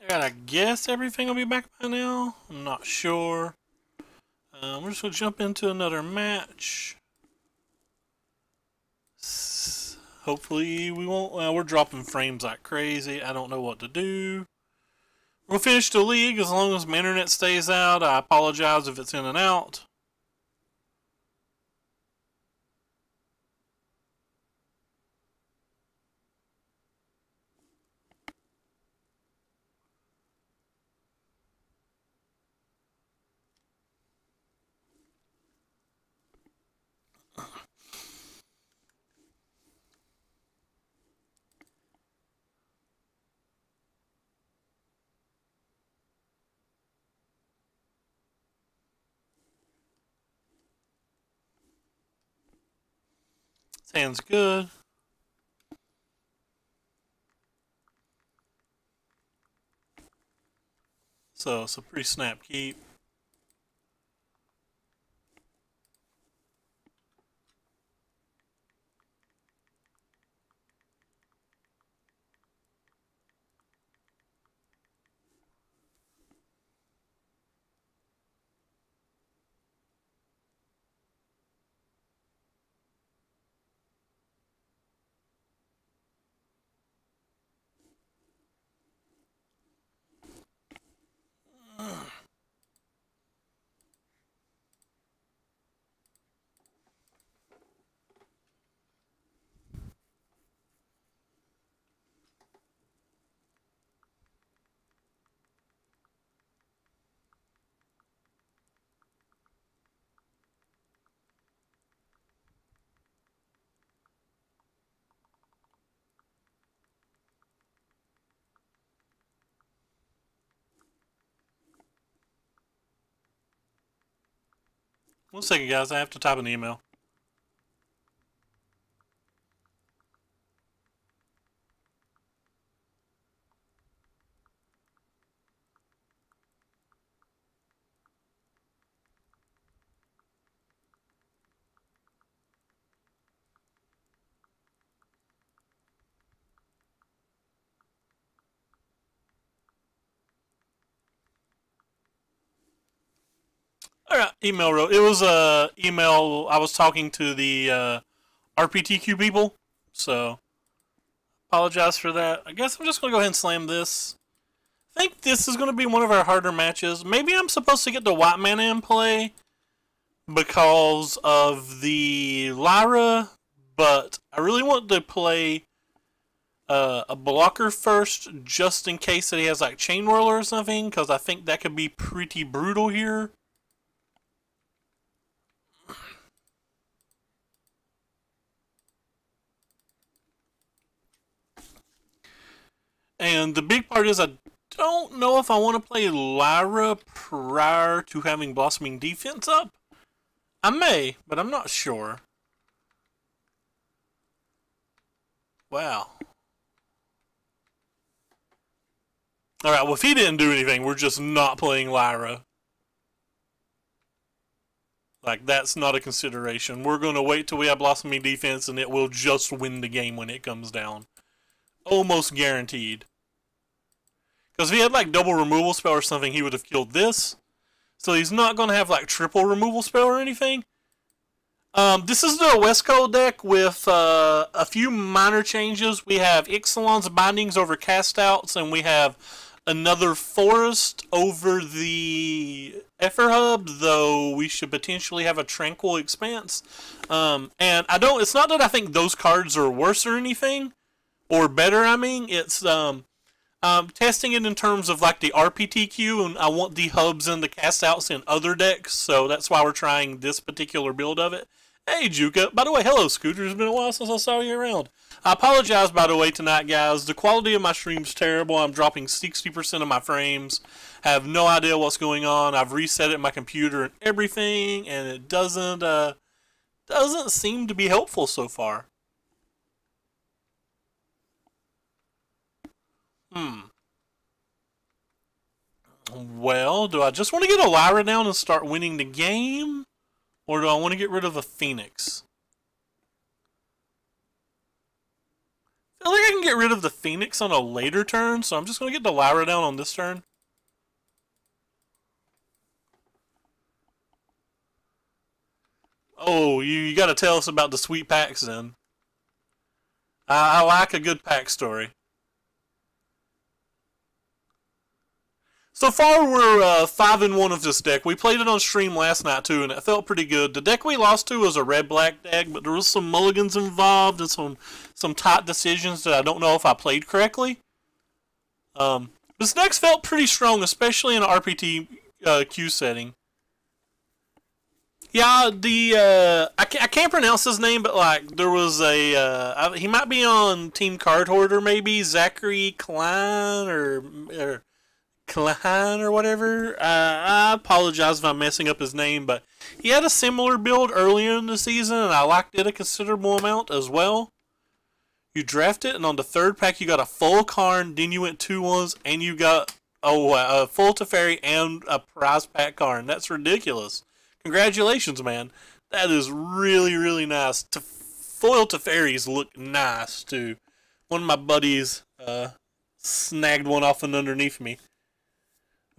I guess everything will be back by now. I'm not sure. We're just going to jump into another match. Hopefully we won't. We're dropping frames like crazy. I don't know what to do. We'll finish the league as long as my internet stays out. I apologize if it's in and out. Sounds good. So it's a pretty snap keep. One second, guys. I have to type an email. All right, email wrote. It was a email. I was talking to the RPTQ people, so apologize for that. I guess I'm just gonna go ahead and slam this. I think this is gonna be one of our harder matches. Maybe I'm supposed to get the white mana in play because of the Lyra, but I really want to play a blocker first, just in case that he has like Chain Whirler or something, because I think that could be pretty brutal here. And the big part is I don't know if I want to play Lyra prior to having Blossoming Defense up. I may, but I'm not sure. Wow. Alright, well if he didn't do anything, we're just not playing Lyra. Like, that's not a consideration. We're going to wait till we have Blossoming Defense and it will just win the game when it comes down. Almost guaranteed. Because if he had like double removal spell or something, he would have killed this. So he's not going to have like triple removal spell or anything. This is the Westco deck with a few minor changes. We have Ixalan's Bindings over Cast Outs, and we have another Forest over the Effer Hub, though we should potentially have a Tranquil Expanse. And I don't, it's not that I think those cards are worse or anything, or better, I mean. It's testing it in terms of like the RPTQ, and I want the hubs and the cast outs in other decks, so that's why we're trying this particular build of it. Hey Juka, by the way, hello Scooter, it's been a while since I saw you around. I apologize by the way tonight guys, the quality of my stream's terrible. I'm dropping 60% of my frames, have no idea what's going on. I've reset it in my computer and everything, and it doesn't seem to be helpful so far. Well, do I just want to get a Lyra down and start winning the game? Or do I want to get rid of a Phoenix? I I think I can get rid of the Phoenix on a later turn, so I'm just going to get the Lyra down on this turn. Oh, you got to tell us about the sweet packs then. I like a good pack story. So far, we're 5-1 of this deck. We played it on stream last night too, and it felt pretty good. The deck we lost to was a red-black deck, but there was some mulligans involved and some tight decisions that I don't know if I played correctly. This deck felt pretty strong, especially in an RPT Q setting. Yeah, I can't pronounce his name, but like there was a he might be on Team Card Hoarder, maybe Zachary Klein or Klein or whatever. I apologize if I'm messing up his name, but he had a similar build earlier in the season, and I liked it a considerable amount as well. You draft it, and on the third pack you got a full Karn, then you went 2-1s, and you got a full Teferi and a prize pack Karn. That's ridiculous. Congratulations, man. That is really, really nice. Foil Teferis look nice, too. One of my buddies snagged one off and underneath me.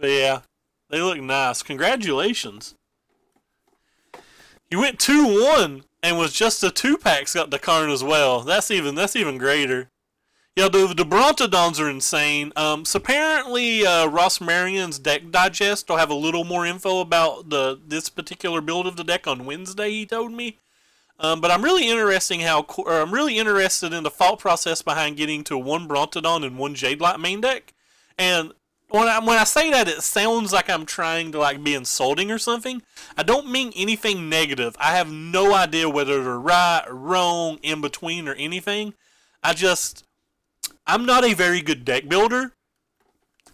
But yeah, they look nice. Congratulations. You went 2-1 and was just the 2-packs got the Karn as well. That's even greater. Yeah, the Brontodons are insane. So apparently Ross Marion's deck digest will have a little more info about this particular build of the deck on Wednesday, he told me. But I'm really interested in the thought process behind getting to one Brontodon and one Jadelight main deck. And when I say that, it sounds like I'm trying to like be insulting or something. I don't mean anything negative. I have no idea whether they're right or wrong, in between, or anything. I'm not a very good deck builder.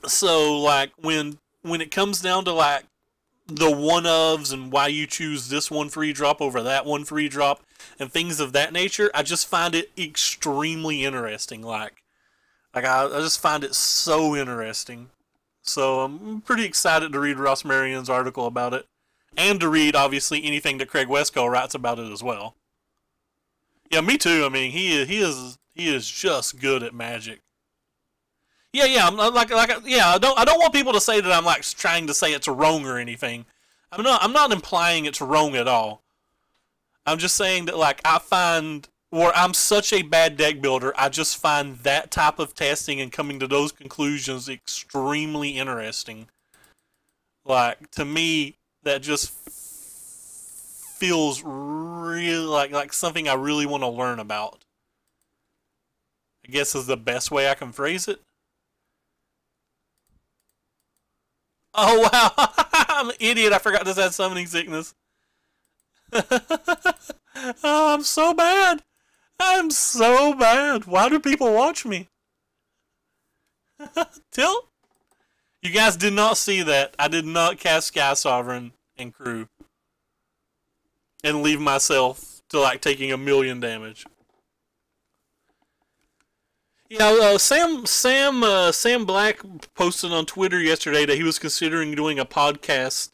So like when it comes down to like the one-ofs and why you choose this one free drop over that one free drop and things of that nature, I just find it extremely interesting. Like I just find it so interesting. So I'm pretty excited to read Ross Marion's article about it, and to read obviously anything that Craig Westco writes about it as well. Yeah, me too. I mean, he is just good at Magic. Yeah. I'm I don't want people to say that I'm like trying to say it's wrong or anything. I'm not implying it's wrong at all. I'm just saying that like I find where I'm such a bad deck builder, I just find that type of testing and coming to those conclusions extremely interesting. Like to me, that just feels really like something I really want to learn about. I guess is the best way I can phrase it. Oh wow, I'm an idiot. I forgot this had summoning sickness. Oh, I'm so bad. I'm so bad. Why do people watch me? Tilt? You guys did not see that. I did not cast Sky Sovereign and Crew and leave myself to like taking 1,000,000 damage. Yeah, Sam Black posted on Twitter yesterday that he was considering doing a podcast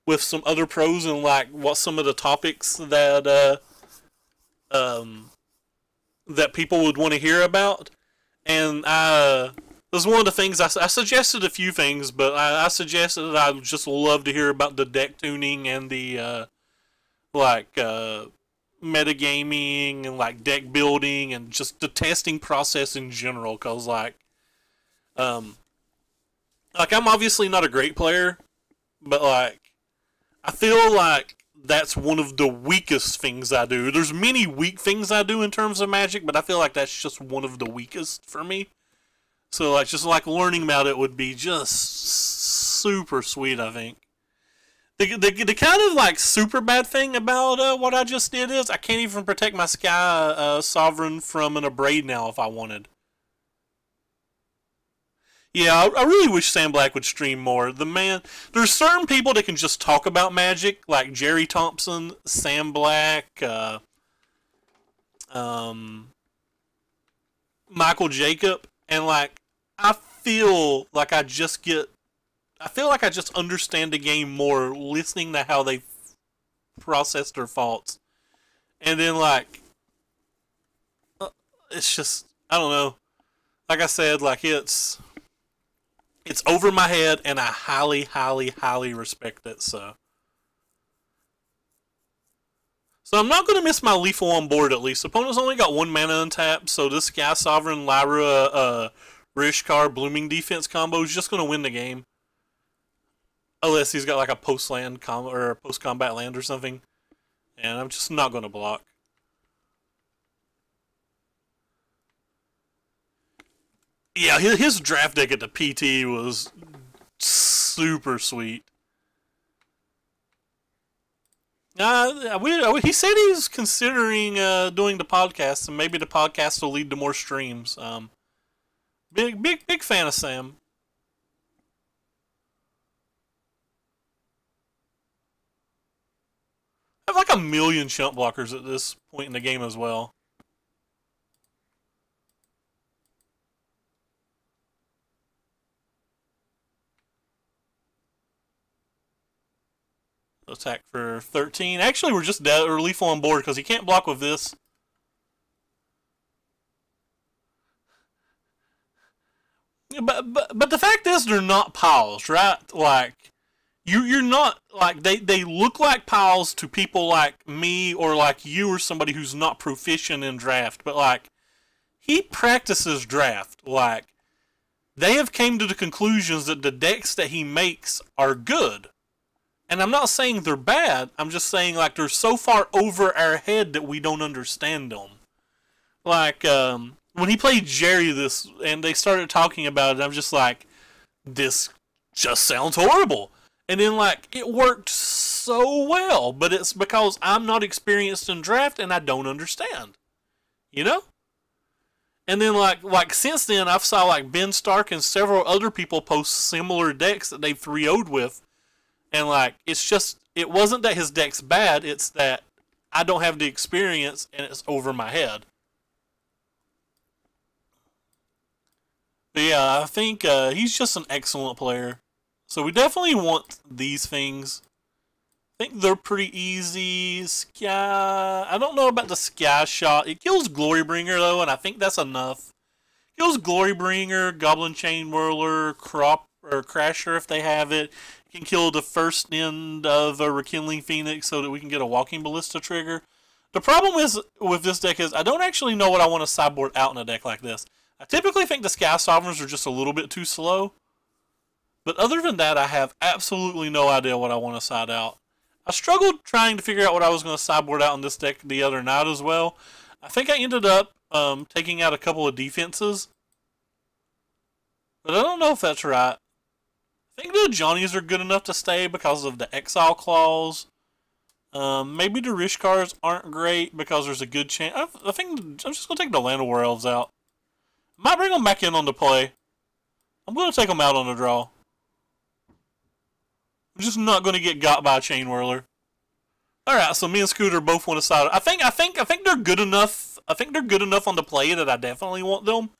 with some other pros and like what some of the topics that that people would want to hear about. And this was one of the things I suggested a few things, but I suggested that I would just love to hear about the deck tuning and the metagaming and like deck building and just the testing process in general. Cause like I'm obviously not a great player, but like I feel like that's one of the weakest things I do. There's many weak things I do in terms of Magic, but I feel like that's just one of the weakest for me. So like just like learning about it would be just super sweet, I think. The kind of like super bad thing about what I just did is I can't even protect my Sky Sovereign from an Abrade now if I wanted. Yeah, I really wish Sam Black would stream more. The man, there's certain people that can just talk about Magic, like Jerry Thompson, Sam Black, Michael Jacob, and like I feel like I just understand the game more listening to how they process their thoughts, and then like it's just, I don't know. Like I said, like it's over my head, and I highly, highly, highly respect it. So I'm not going to miss my lethal on board at least. Opponent's only got 1 mana untapped, so this Sky Sovereign, Lyra, Rishkar, Blooming Defense combo is just going to win the game. Unless he's got like a post-land or a post-combat land or something. And I'm just not going to block. Yeah, his draft deck at the PT was super sweet. He said he's considering doing the podcast, and maybe the podcast will lead to more streams. Big fan of Sam. I have like a million chump blockers at this point in the game as well. Attack for 13. Actually, we're just dead or lethal on board because he can't block with this. But the fact is, they're not piles, right? Like you're not like they look like piles to people like me or like you or somebody who's not proficient in draft. But like he practices draft. Like they have came to the conclusions that the decks that he makes are good. And I'm not saying they're bad. I'm just saying like they're so far over our head that we don't understand them. Like when he played Jerry this, and they started talking about it, I'm just like, this just sounds horrible. And then like it worked so well, but it's because I'm not experienced in draft and I don't understand. You know? And then like since then I've saw like Ben Stark and several other people post similar decks that they've 3-0'd with. And like it's just it wasn't that his deck's bad, it's that I don't have the experience and it's over my head. But yeah, I think he's just an excellent player. So we definitely want these things. I think they're pretty easy. Sky. I don't know about the Sky Shot. It kills Glorybringer though, and I think that's enough. Kills Glorybringer, Goblin Chain Whirler, Crop or Crasher if they have it. It can kill the first end of a Rekindling Phoenix so that we can get a Walking Ballista trigger. The problem is with this deck is I don't actually know what I want to sideboard out in a deck like this. I typically think the Sky Sovereigns are just a little bit too slow. But other than that, I have absolutely no idea what I want to side out. I struggled trying to figure out what I was going to sideboard out in this deck the other night as well. I think I ended up taking out a couple of defenses. But I don't know if that's right. I think the Johnnies are good enough to stay because of the Exile Clause. Maybe the Rishkars aren't great because there's a good chance. I think I'm just going to take the Land of War Elves out. Might bring them back in on the play. I'm going to take them out on the draw. I'm just not going to get got by a Chain Whirler. Alright, so me and Scooter both want to side. I think they're good enough. I think they're good enough on the play that I definitely want them.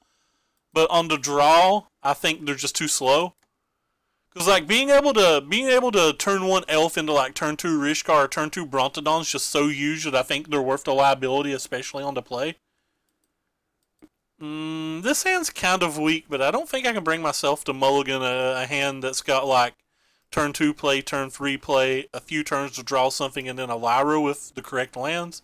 But on the draw, I think they're just too slow. Because like being able to turn 1 Elf into like turn 2 Rishkar or turn 2 Brontodon is just so huge that I think they're worth the liability, especially on the play. This hand's kind of weak, but I don't think I can bring myself to mulligan a hand that's got like turn 2 play, turn 3 play, a few turns to draw something, and then a Lyra with the correct lands.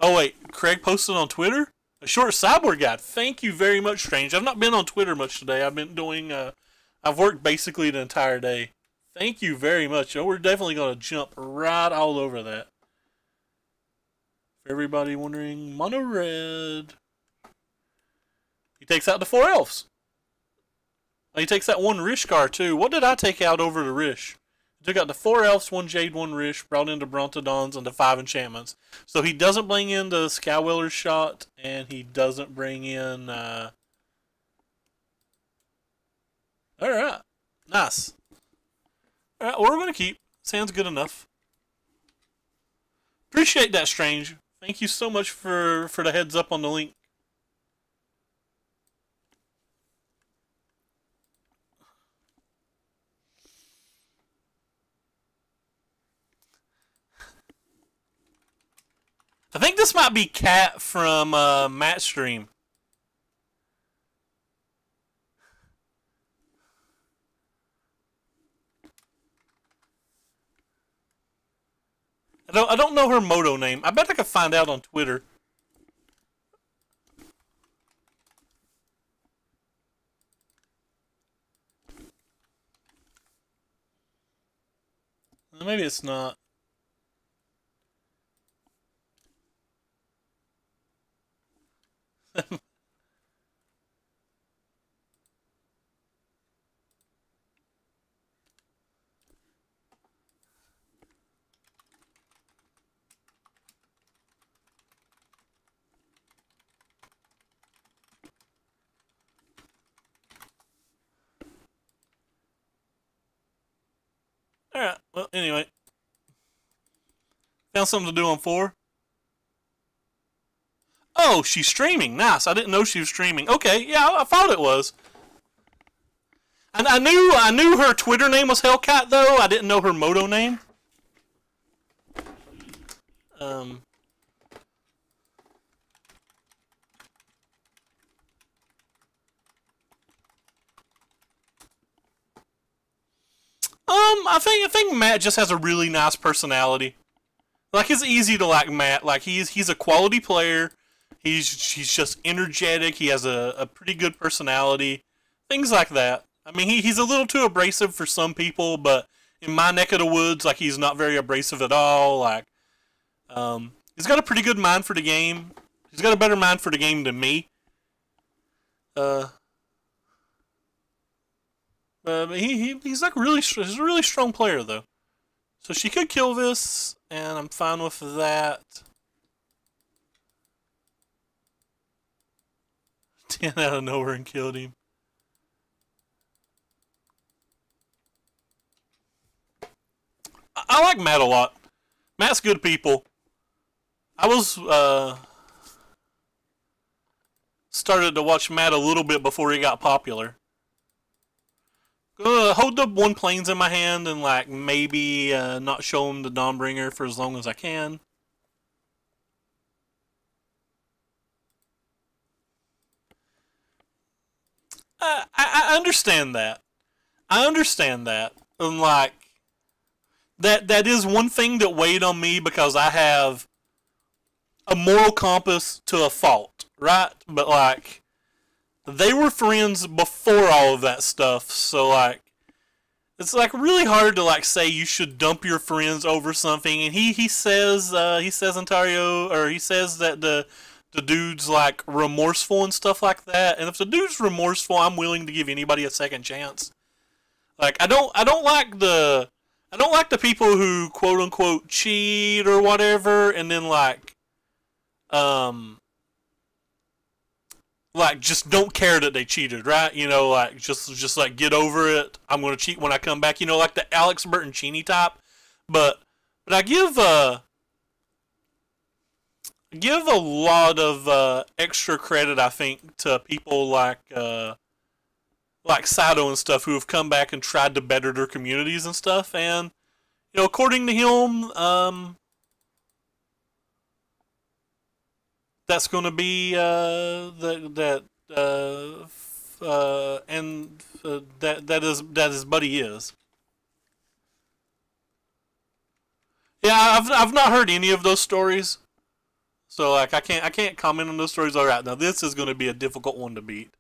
Oh wait, Craig posted on Twitter? A short sideboard guide. Thank you very much, Strange. I've not been on Twitter much today. I've been doing, I've worked basically the entire day. Thank you very much. Oh, we're definitely going to jump right all over that. For everybody wondering, mono red. He takes out the 4 elves. He takes out 1 Rishkar too. What did I take out over the Rish? He took out the 4 elves, 1 Jade, 1 Rish, brought in the Brontodons and the 5 enchantments. So he doesn't bring in the Skyweller's Shot, and he doesn't bring in... Alright. Nice. Alright, well, we're going to keep. Sounds good enough. Appreciate that, Strange. Thank you so much for the heads up on the link. I think this might be Kat from Matt's stream. I don't know her moto name. I bet I could find out on Twitter. Maybe it's not. Alright, well, anyway. Found something to do on 4. Oh, she's streaming. Nice. I didn't know she was streaming. Okay, yeah, I thought it was. And I knew her Twitter name was Hellcat, though. I didn't know her moto name. I think Matt just has a really nice personality. Like, it's easy to like Matt. Like, he's a quality player. He's just energetic. He has a pretty good personality. Things like that. I mean, he's a little too abrasive for some people, but in my neck of the woods, like, he's not very abrasive at all. Like, he's got a pretty good mind for the game. He's got a better mind for the game than me. He's like he's a really strong player though. So she could kill this, and I'm fine with that. 10 out of nowhere and killed him. I like Matt a lot. Matt's good people. I was started to watch Matt a little bit before he got popular. Hold the 1 planes in my hand and like maybe not show him the Dawnbringer for as long as I can. I understand that. I understand that. And like that is one thing that weighed on me because I have a moral compass to a fault, right? But like they were friends before all of that stuff, so like it's like really hard to like say you should dump your friends over something. And he says Ontario, or he says that the dude's like remorseful and stuff like that. And if the dude's remorseful, I'm willing to give anybody a second chance. Like I don't like the people who quote unquote cheat or whatever, and then like just don't care that they cheated, right? You know, like just like get over it. I'm gonna cheat when I come back. You know, like the Alex Bertoncini type. But I give a lot of extra credit, I think, to people like Sato and stuff who have come back and tried to better their communities and stuff. And you know, according to him, that's going to be that his buddy is. Yeah, I've not heard any of those stories, so like I can't comment on those stories. All right, now this is going to be a difficult one to beat,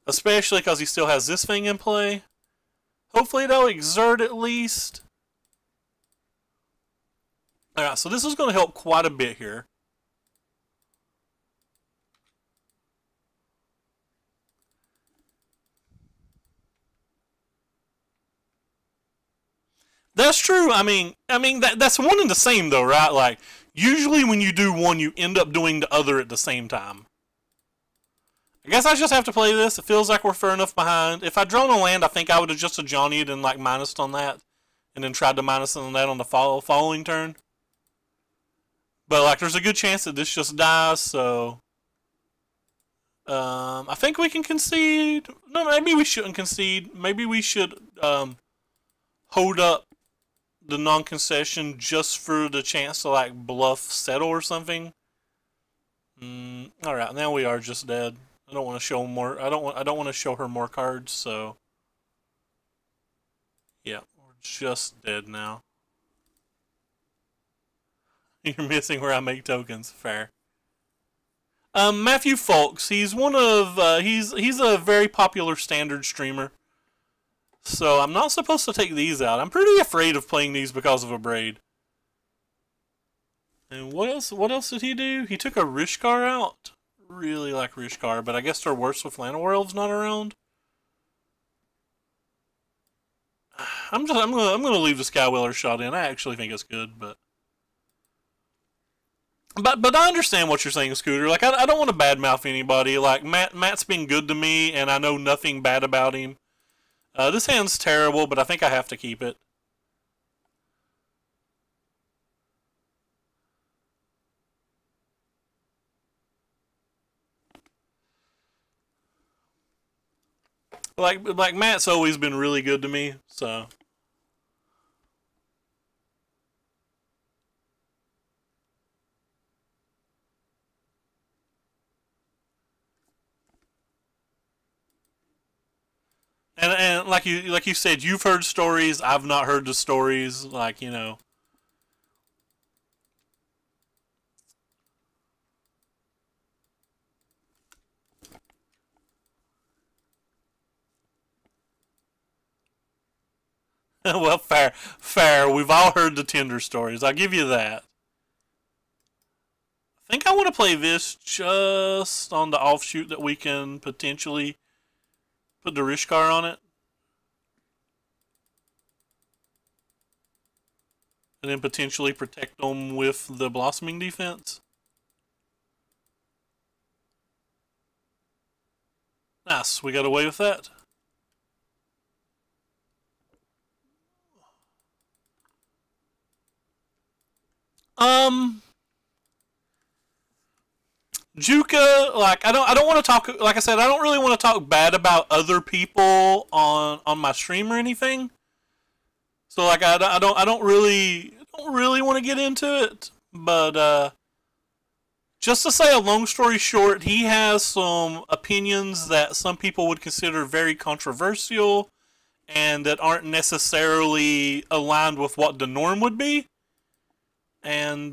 especially because he still has this thing in play. Hopefully they'll exert at least. All right, so this is going to help quite a bit here. That's true. I mean that's one and the same though, right? Like usually when you do one, you end up doing the other at the same time. I guess I just have to play this. It feels like we're fair enough behind. If I'd drawn a land, I think I would have just Johnny'd and like minused on that, and then tried to minus on that on the following turn. But like, there's a good chance that this just dies. So I think we can concede. No, maybe we shouldn't concede. Maybe we should hold up the non-concession just for the chance to like bluff settle or something. All right, now we are just dead. I don't want to show more. I don't want to show her more cards. So yeah, we're just dead now. You're missing where I make tokens. Fair. Matthew Folks. He's one of he's a very popular standard streamer. So I'm not supposed to take these out. I'm pretty afraid of playing these because of a braid. And what else? What else did he do? He took a Rishkar out. Really like Rishkar, but I guess they're worse with Llanowar Elves not around. I'm gonna leave the Skywheeler shot in. I actually think it's good, but I understand what you're saying, Scooter. Like I don't want to badmouth anybody. Like Matt's been good to me, and I know nothing bad about him. This hand's terrible, but I think I have to keep it. Like Matt's always been really good to me, so. And like you said, you've heard stories. I've not heard the stories. Like, you know. Well, fair. We've all heard the Tinder stories. I'll give you that. I think I want to play this just on the offshoot that we can potentially put the Rishkar on it. And then potentially protect them with the Blossoming defense. Nice, we got away with that. Juka, like I don't want to talk. Like I said, I don't really want to talk bad about other people on my stream or anything. So like I don't really want to get into it. But just to say a long story short, he has some opinions that some people would consider very controversial, and that aren't necessarily aligned with what the norm would be. And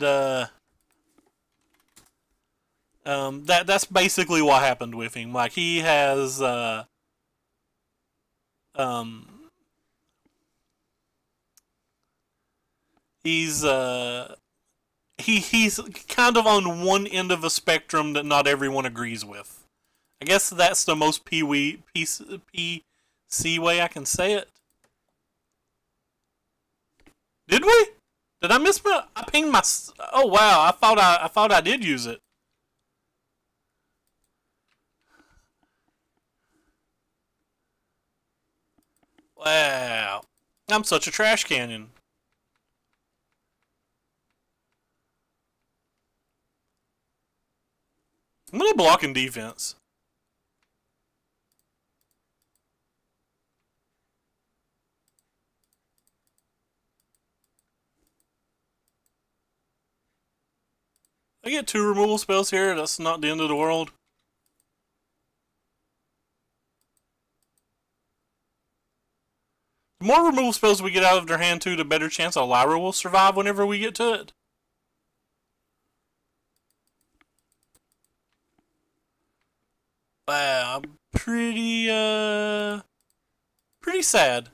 that's basically what happened with him. Like he has he's he's kind of on one end of a spectrum that not everyone agrees with. I guess that's the most PC way I can say it. Did we? Did I miss my? I pinged my. Oh wow! I thought I did use it. Wow! I'm such a trash cannon. I'm gonna block in defense. I get 2 removal spells here. That's not the end of the world. The more removal spells we get out of their hand too, the better chance a Lyra will survive whenever we get to it. Wow, pretty sad.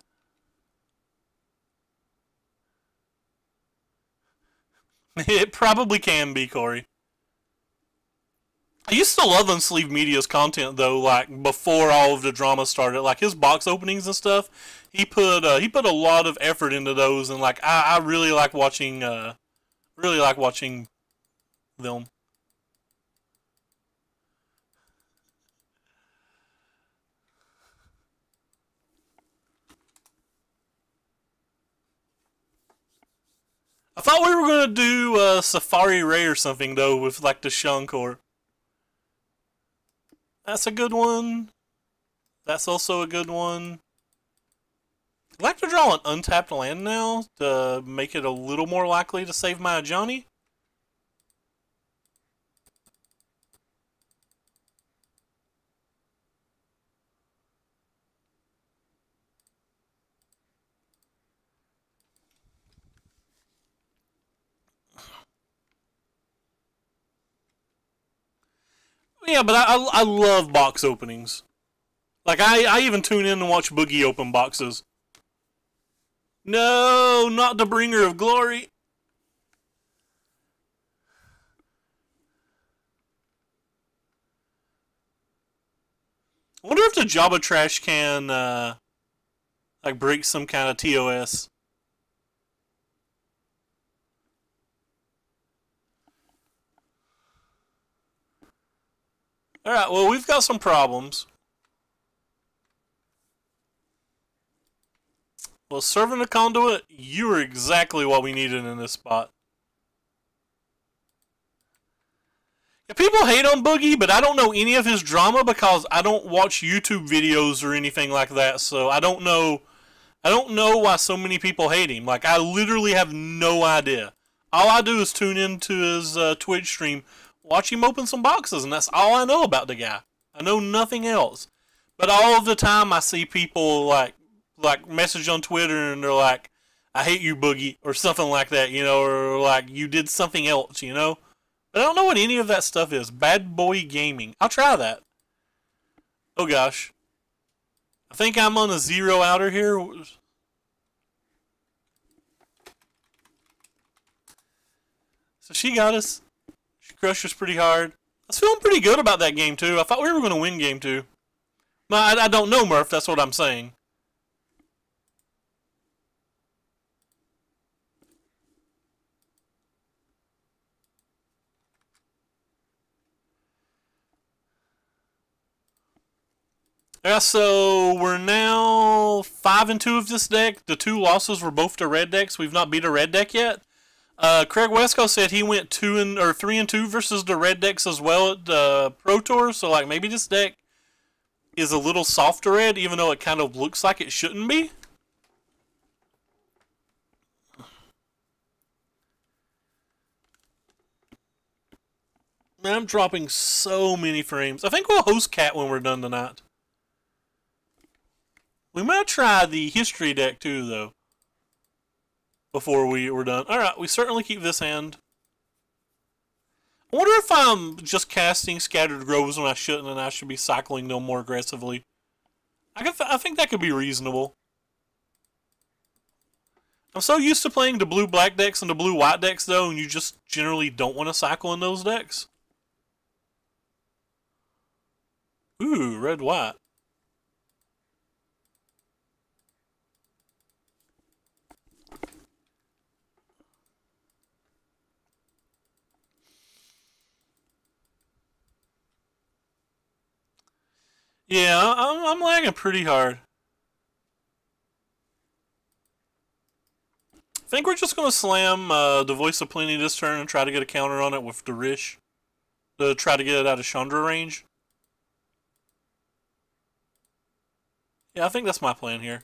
It probably can be, Corey. I used to love Unsleeved Media's content though, like before all of the drama started. Like his box openings and stuff, he put a lot of effort into those, and like I really like watching them. I thought we were gonna do Safari Ray or something though with like the Shankor. That's a good one. That's also a good one. I'd like to draw an untapped land now to make it a little more likely to save my Johnny. Yeah, but I love box openings. Like, I even tune in and watch Boogie open boxes. No, not the bringer of glory. I wonder if the Jabba Trash can, like, break some kind of TOS. Alright, well, we've got some problems. Well, serving a conduit, you are exactly what we needed in this spot. Yeah, people hate on Boogie, but I don't know any of his drama because I don't watch YouTube videos or anything like that, so I don't know why so many people hate him. Like, I literally have no idea. All I do is tune into his Twitch stream, watch him open some boxes, and that's all I know about the guy. I know nothing else. But all of the time I see people like message on Twitter and they're like, I hate you, Boogie, or something like that, you know, or like, you did something else, you know? But I don't know what any of that stuff is. Bad Boy Gaming. I'll try that. Oh gosh. I think I'm on a 0 outer here. So she got us. She crushed us pretty hard. I was feeling pretty good about that game too. I thought we were going to win game 2. No, I don't know, Murph. That's what I'm saying. Yeah, so we're now 5-2 of this deck. The 2 losses were both to red decks. We've not beat a red deck yet. Craig Wesco said he went 3-2 versus the red decks as well at the Pro Tour. So like maybe this deck is a little softer red, even though it kind of looks like it shouldn't be. Man, I'm dropping so many frames. I think we'll host Cat when we're done tonight. We might try the history deck too, though, before we're done. Alright, we certainly keep this hand. I wonder if I'm just casting Scattered Groves when I shouldn't, and I should be cycling them more aggressively. I think that could be reasonable. I'm so used to playing the blue-black decks and the blue-white decks, though, and you just generally don't want to cycle in those decks. Ooh, red-white. Yeah, I'm lagging pretty hard. I think we're just going to slam the Voice of Plenty this turn and try to get a counter on it with the Rish. To try to get it out of Chandra range. Yeah, I think that's my plan here.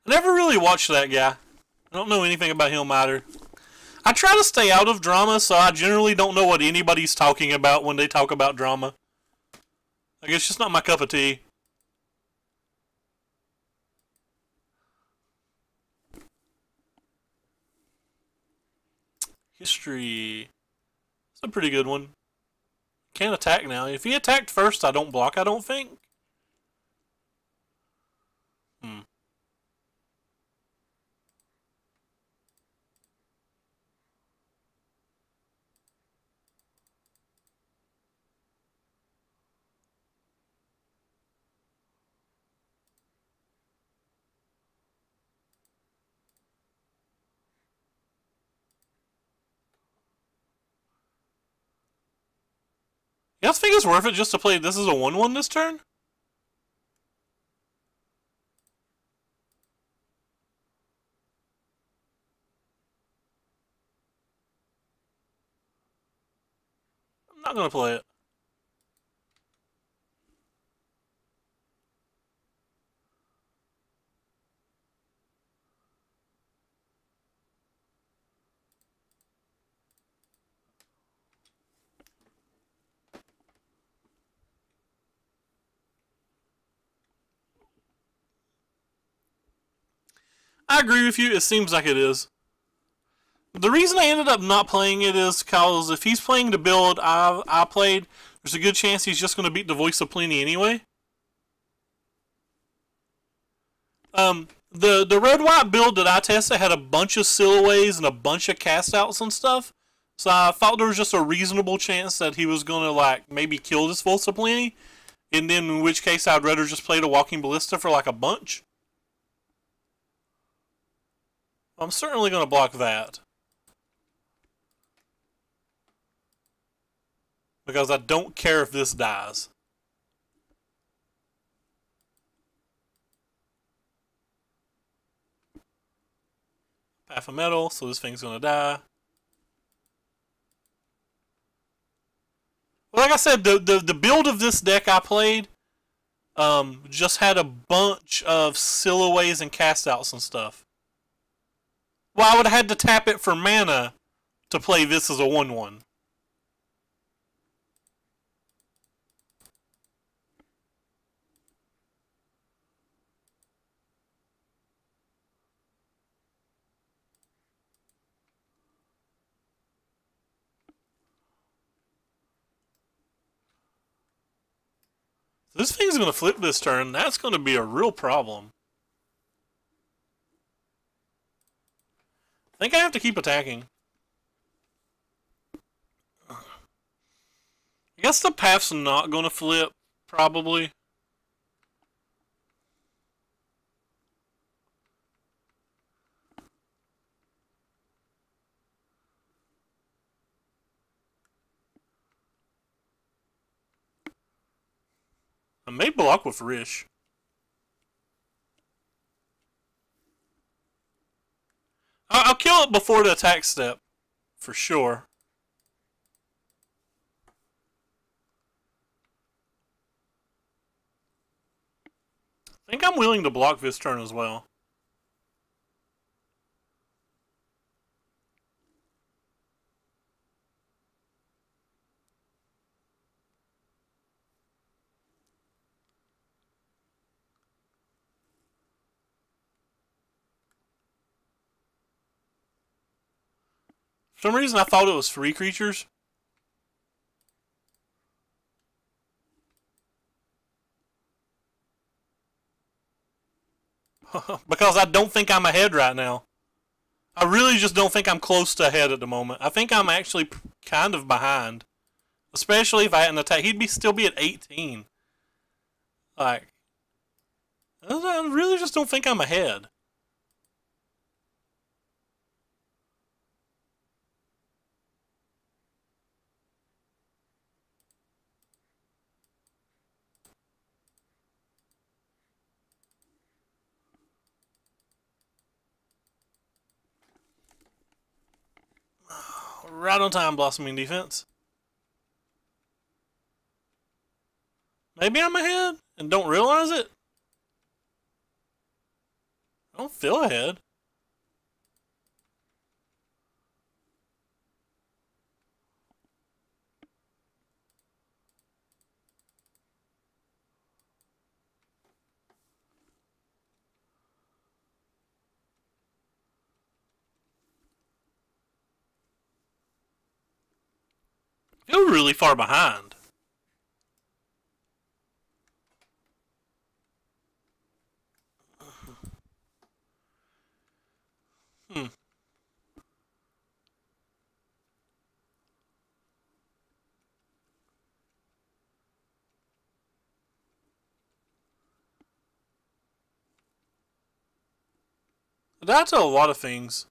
I never really watched that guy. I don't know anything about him either. I try to stay out of drama, so I generally don't know what anybody's talking about when they talk about drama. Like, it's just not my cup of tea. History. It's a pretty good one. Can't attack now. If he attacked first, I don't block, I don't think. You guys think it's worth it just to play this as a 1-1 this turn? I'm not going to play it. I agree with you. It seems like it is. The reason I ended up not playing it is because if he's playing the build I played, there's a good chance he's just going to beat the Voice of Plenty anyway. The red-white build that I tested had a bunch of Sillaways and a bunch of cast-outs and stuff. So I thought there was just a reasonable chance that he was going to, like, maybe kill this Voice of Plenty. And then in which case I'd rather just play the Walking Ballista for, like, a bunch. I'm certainly going to block that. Because I don't care if this dies. Path of Metal, so this thing's gonna die. Well, like I said, the build of this deck I played just had a bunch of Sillaways and cast-outs and stuff. Well, I would have had to tap it for mana to play this as a 1/1. This thing's going to flip this turn. That's going to be a real problem. I think I have to keep attacking. I guess the path's not going to flip, probably. I may block with Rish. I'll kill it before the attack step, for sure. I think I'm willing to block this turn as well. For some reason I thought it was 3 creatures. Because I don't think I'm ahead right now. I really just don't think I'm close to ahead at the moment. I think I'm actually kind of behind. Especially if I hadn't attacked. He'd still be at 18. Like, I really just don't think I'm ahead. Right on time, Blossoming Defense. Maybe I'm ahead and don't realize it. I don't feel ahead. I feel really far behind. That's a lot of things.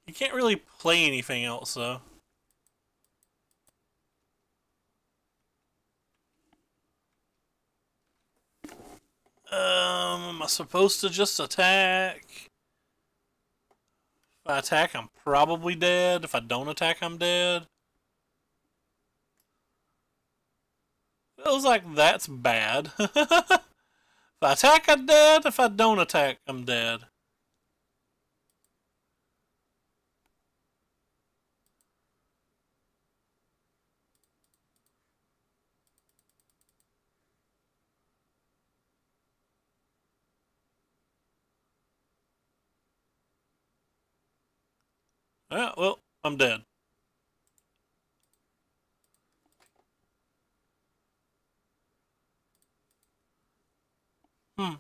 You can't really play anything else, though. Am I supposed to just attack? If I attack, I'm probably dead. If I don't attack, I'm dead. Feels like that's bad. If I attack, I'm dead. If I don't attack, I'm dead. Yeah, well, I'm dead. Hmm.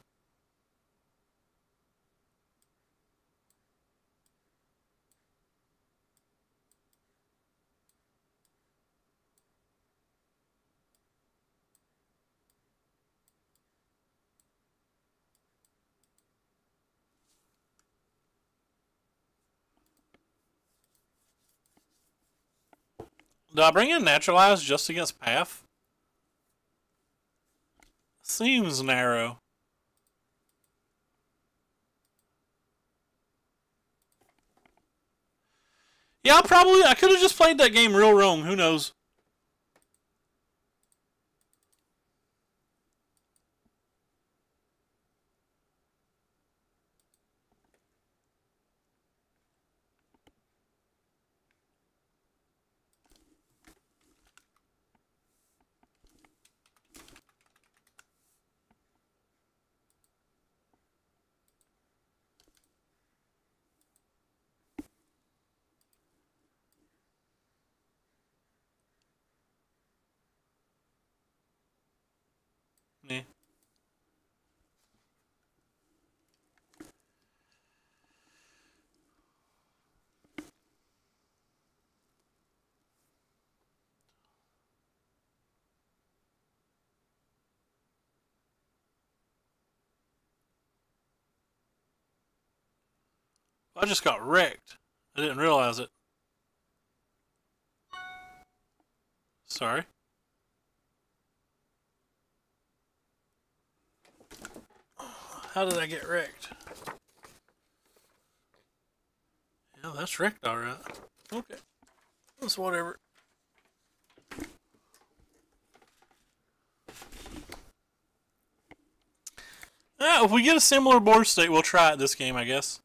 Did I bring in Naturalize just against Path? Seems narrow. Yeah, I could have just played that game real wrong. Who knows? Yeah. I just got wrecked. I didn't realize it. Sorry. How did I get wrecked? Yeah, that's wrecked alright. Okay. That's whatever. Yeah, if we get a similar board state, we'll try it this game, I guess.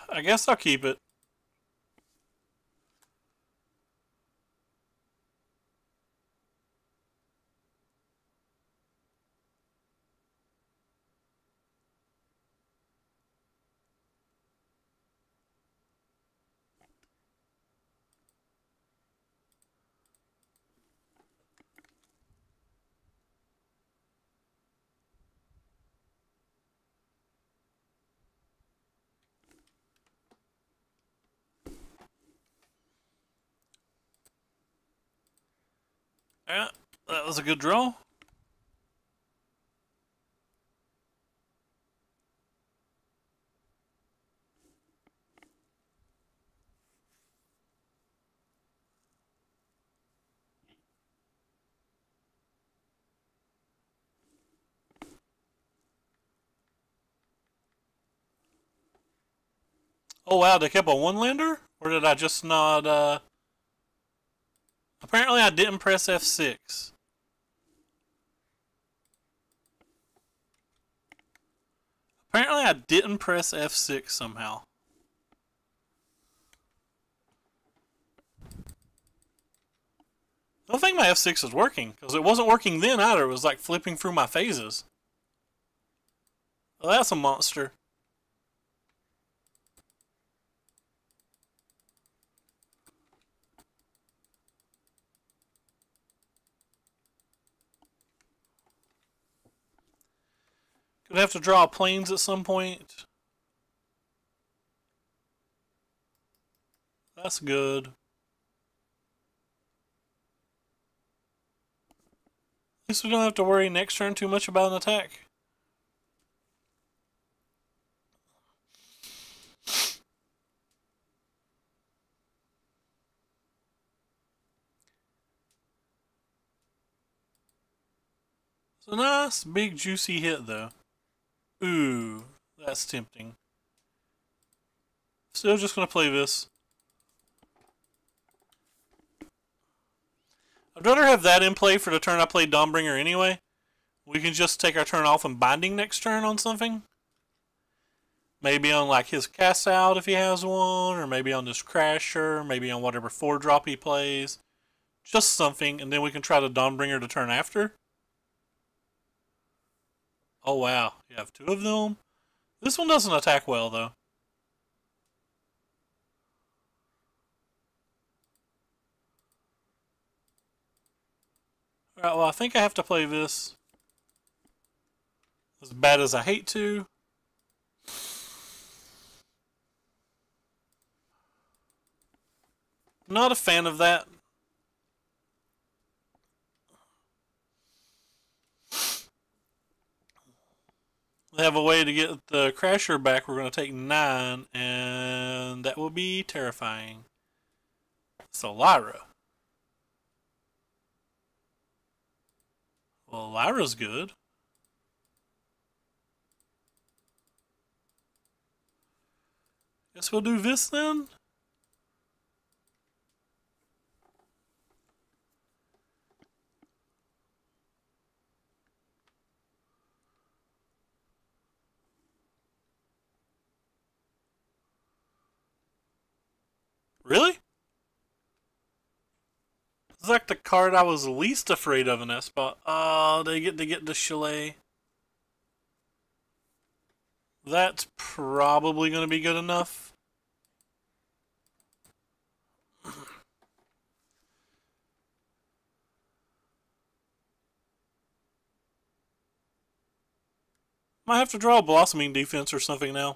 I guess I'll keep it. Yeah, that was a good draw. Oh wow, they kept a one-lander? Or did I just not, Apparently I didn't press F6. Apparently I didn't press F6 somehow. I don't think my F6 is working, because it wasn't working then either. It was like flipping through my phases. Well, that's a monster. Could have to draw planes at some point. That's good. At least we don't have to worry next turn too much about an attack. It's a nice, big, juicy hit, though. Ooh, that's tempting. Still just going to play this. I'd rather have that in play for the turn I played Dawnbringer anyway, We can just take our turn off and binding next turn on something. Maybe on like his cast out if he has one, or maybe on this Crasher, maybe on whatever 4-drop he plays. Just something, and then we can try to Dawnbringer to turn after. Oh wow, you have 2 of them. This one doesn't attack well though. Alright, well I think I have to play this. As bad as I hate to. Not a fan of that. They have a way to get the Crasher back. We're going to take 9, and that will be terrifying. So Lyra. Well, Lyra's good. Guess we'll do this then. Really? It's like the card I was least afraid of in that spot. Oh, they get to get the Chalet. That's probably going to be good enough. Might have to draw a Blossoming Defense or something now.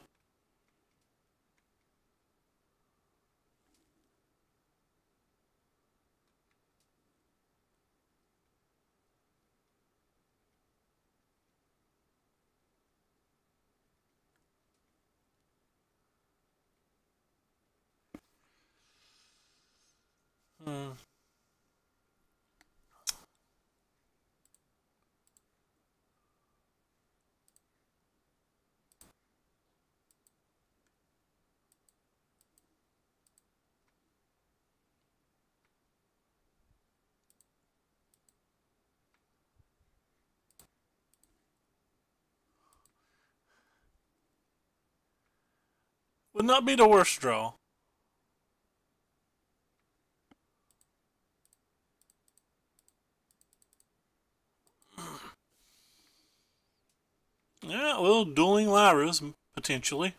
Would not be the worst draw. Yeah, well, dueling Lyras, potentially.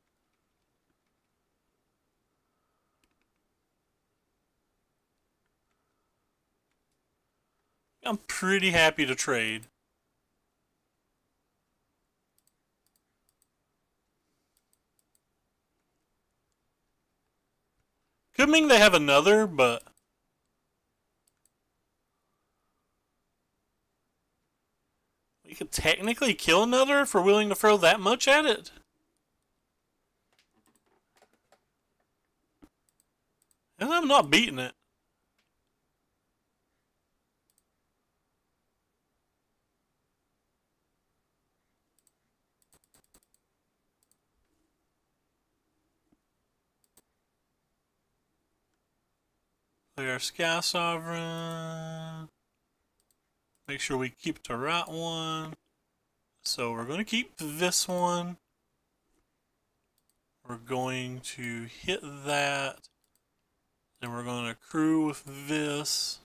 I'm pretty happy to trade. Could mean they have another, but... we could technically kill another if we're willing to throw that much at it. And I'm not beating it. Play our Sky Sovereign. Make sure we keep the right one. So we're going to keep this one. We're going to hit that. Then we're going to accrue with this.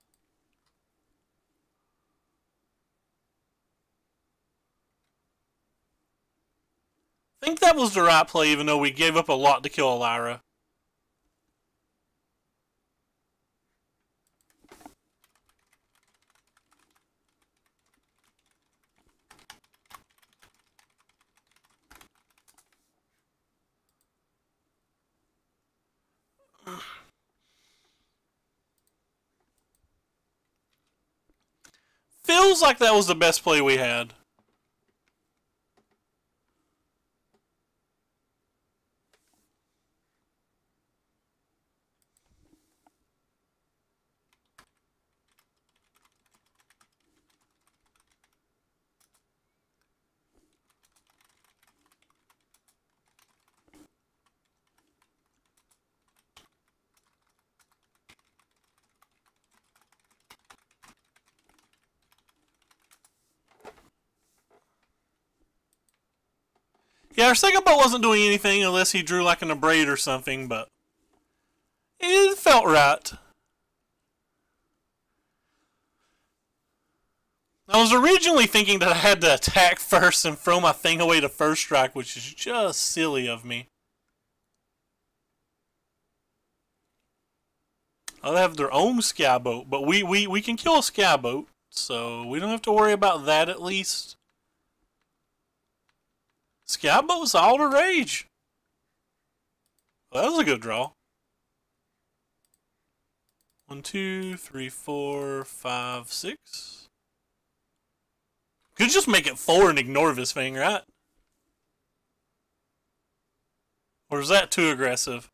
I think that was the right play, even though we gave up a lot to kill Lyra. Feels like that was the best play we had. Yeah, our second boat wasn't doing anything unless he drew like an abrade or something, but it felt right. I was originally thinking that I had to attack first and throw my thing away to first strike, which is just silly of me. Oh, they have their own sky boat, but we can kill a sky boat, so we don't have to worry about that at least. Sky boat's all the rage. Well, that was a good draw. 1, 2, 3, 4, 5, 6. Could just make it 4 and ignore this thing, right? Or is that too aggressive?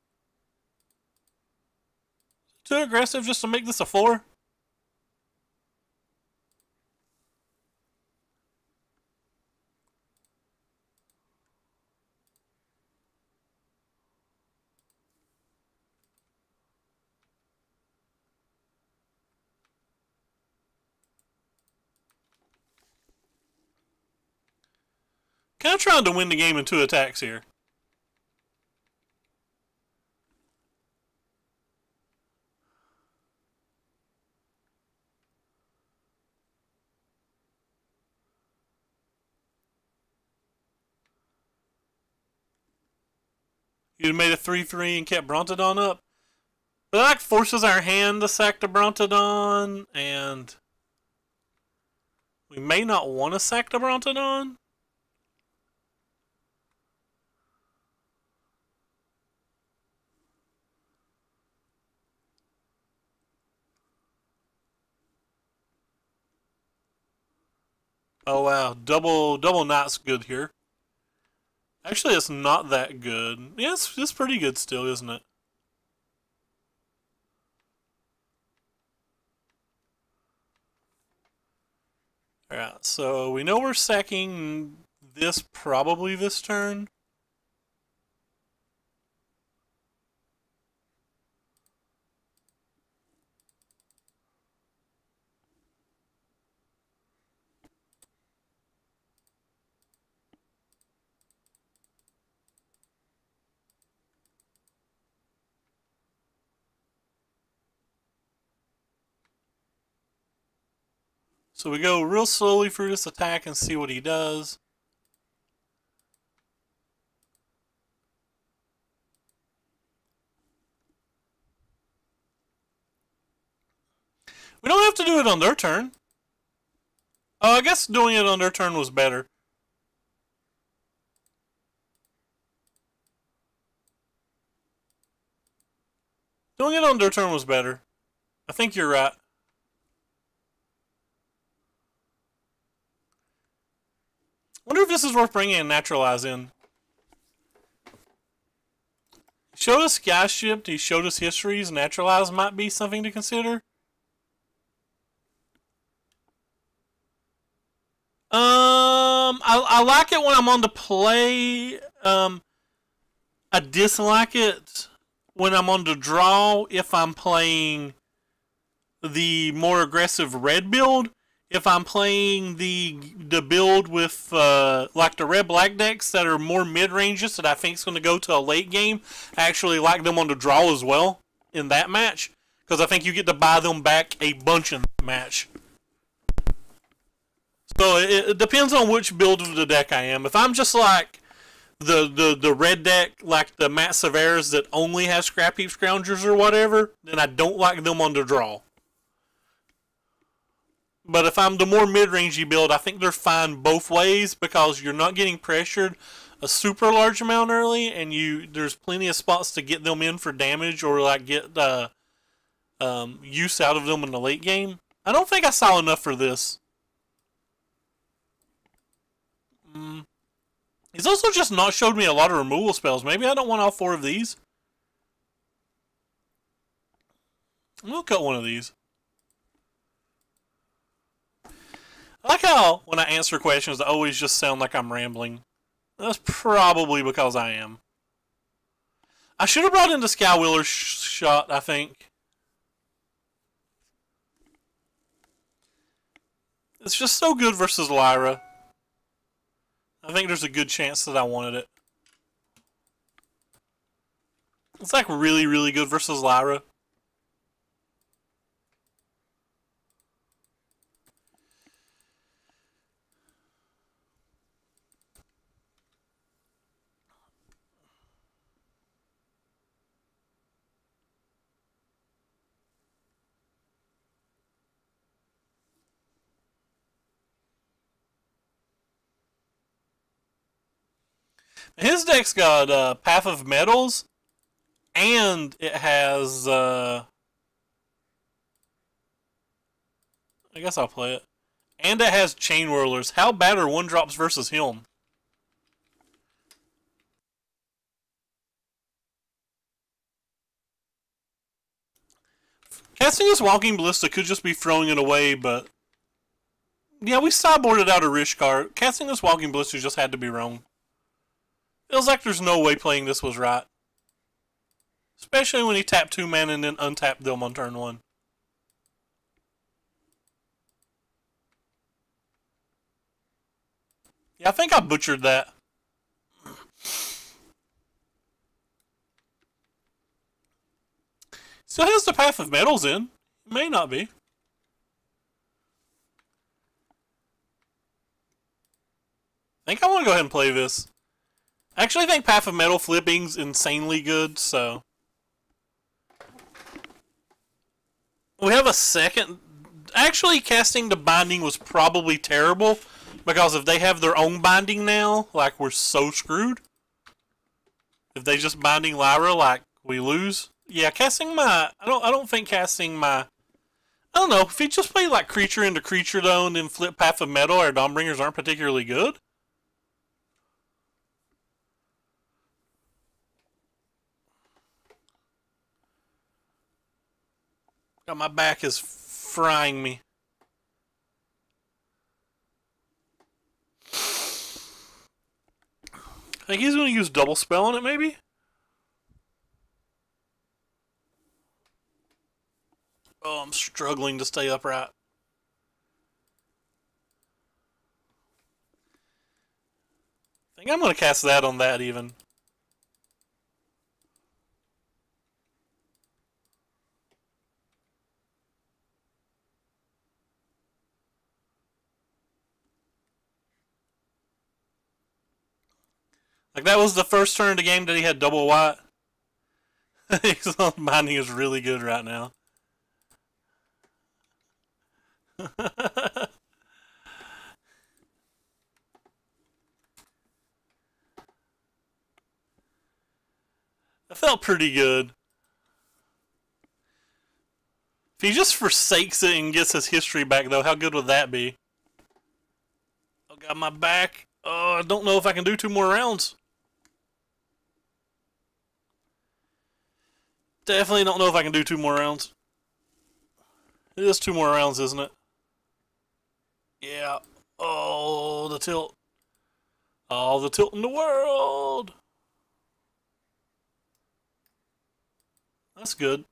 Too aggressive just to make this a 4? Kind of trying to win the game in 2 attacks here. You'd made a 3-3 and kept Brontodon up. But that forces our hand to sack the Brontodon, and we may not want to sack the Brontodon. Oh wow, double knight's good here. Actually, it's not that good. Yeah, it's pretty good still, isn't it? Alright, so we know we're sacking this probably this turn. So we go real slowly through this attack and see what he does. We don't have to do it on their turn. Oh, I guess doing it on their turn was better. Doing it on their turn was better. I think you're right. Wonder if this is worth bringing a Naturalize in. He showed us Skyship, he showed us histories. Naturalize might be something to consider. I like it when I'm on the play. I dislike it when I'm on the draw if I'm playing the more aggressive red build. If I'm playing the build with like the red-black decks that are more mid-ranges that I think is going to go to a late game, I actually like them on the draw as well in that match because I think you get to buy them back a bunch in that match. So it depends on which build of the deck I am. If I'm just like the red deck, like the Matt Severas that only has Scrap Heap Scroungers or whatever, then I don't like them on the draw. But if I'm the more mid-rangey build, I think they're fine both ways because you're not getting pressured a super large amount early, and there's plenty of spots to get them in for damage or like get use out of them in the late game. I don't think I saw enough for this. He's also just not showed me a lot of removal spells. Maybe I don't want all 4 of these. I'm going to cut one of these. I like how when I answer questions, I always just sound like I'm rambling. That's probably because I am. I should have brought in the Skywheeler shot, I think. It's just so good versus Lyra. I think there's a good chance that I wanted it. It's like really, really good versus Lyra. His deck's got Path of Metals, and it has, I guess I'll play it. And it has Chain Whirlers. How bad are 1-drops versus him? Casting this Walking Ballista could just be throwing it away, but... Yeah, we sideboarded out a Rish card. Casting this Walking Ballista just had to be wrong. Feels like there's no way playing this was right. Especially when he tapped 2 mana and then untapped them on turn 1. Yeah, I think I butchered that. Still has the Path of Metals in. It may not be. I think I want to go ahead and play this. I actually think Path of Metal flipping's insanely good, so... We have a second... Actually, casting the Binding was probably terrible, because if they have their own Binding now, like, we're so screwed. If they just Binding Lyra, like, we lose. Yeah, casting my... I don't think casting my... I don't know, if he just played, like, creature into creature, though, and then flip Path of Metal, our Dawmbringers aren't particularly good. God, my back is frying me. I think he's going to use Double Spell on it, maybe? Oh, I'm struggling to stay upright. I think I'm going to cast that on that, even. Like, that was the first turn of the game that he had double white. His Binding is really good right now. That felt pretty good. If he just forsakes it and gets his history back, though, how good would that be? Oh, got my back. Oh, I don't know if I can do 2 more rounds. Definitely don't know if I can do 2 more rounds. It is 2 more rounds, isn't it? Yeah. Oh, the tilt. All the tilt in the world. That's good.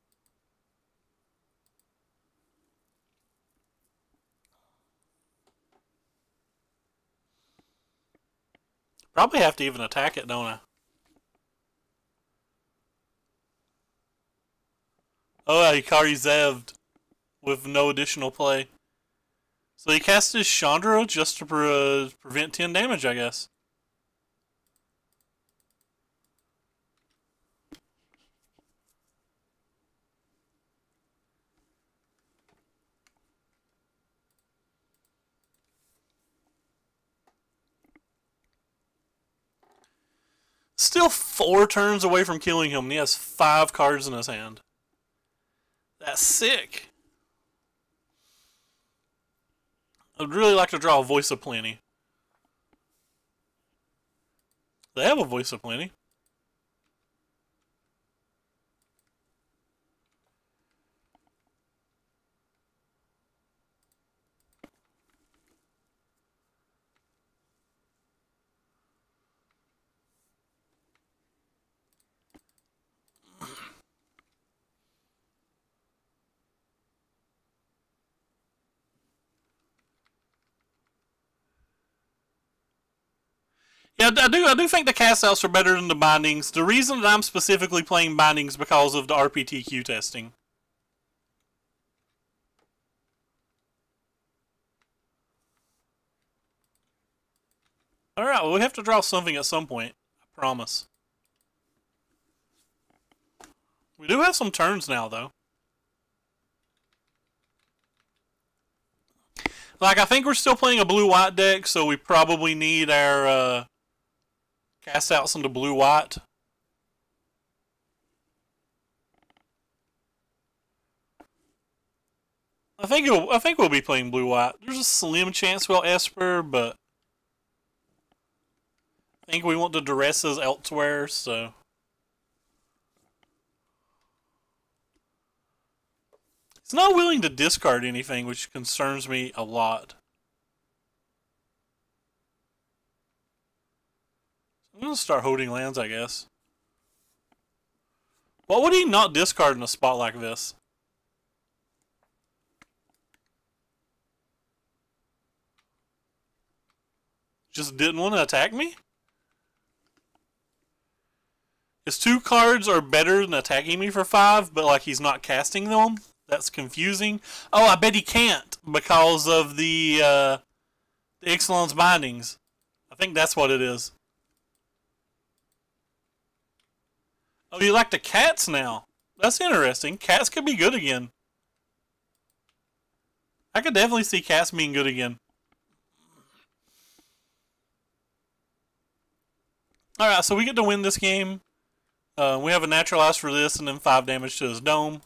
Probably have to even attack it, don't I? Oh, he Kari Zev'd with no additional play. So he cast his Chandra just to prevent 10 damage, I guess. Still 4 turns away from killing him, and he has 5 cards in his hand. That's sick. I'd really like to draw a Voice of Plenty. They have a Voice of Plenty. Yeah, I do think the cast outs are better than the bindings. The reason that I'm specifically playing bindings because of the RPTQ testing. Alright, well, we have to draw something at some point. I promise. We do have some turns now, though. Like, I think we're still playing a blue-white deck, so we probably need our cast outs into blue-white. I think we'll be playing blue-white. There's a slim chance we'll Esper, but I think we want the Duresses elsewhere, so. He's not willing to discard anything, which concerns me a lot. I'm going to start holding lands, I guess. What would he not discard in a spot like this? Just didn't want to attack me? His 2 cards are better than attacking me for 5, but like he's not casting them. That's confusing. Oh, I bet he can't because of the Ixalan's bindings. I think that's what it is. Oh, you like the cats now? That's interesting. Cats could be good again. I could definitely see cats being good again. Alright, so we get to win this game. We have a naturalize for this and then 5 damage to his dome.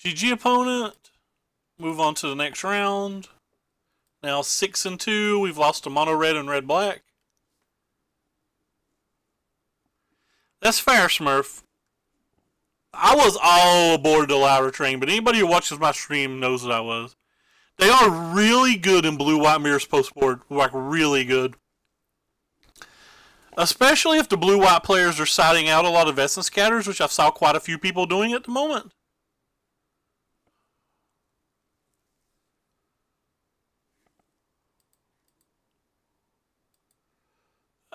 GG opponent. Move on to the next round. Now 6-2. We've lost to mono red and red black. That's fair, Smurf. I was all aboard the Lyra train, but anybody who watches my stream knows that I was. They are really good in blue-white mirrors post-board. Like, really good. Especially if the blue-white players are siding out a lot of Essence Scatters, which I've saw quite a few people doing at the moment.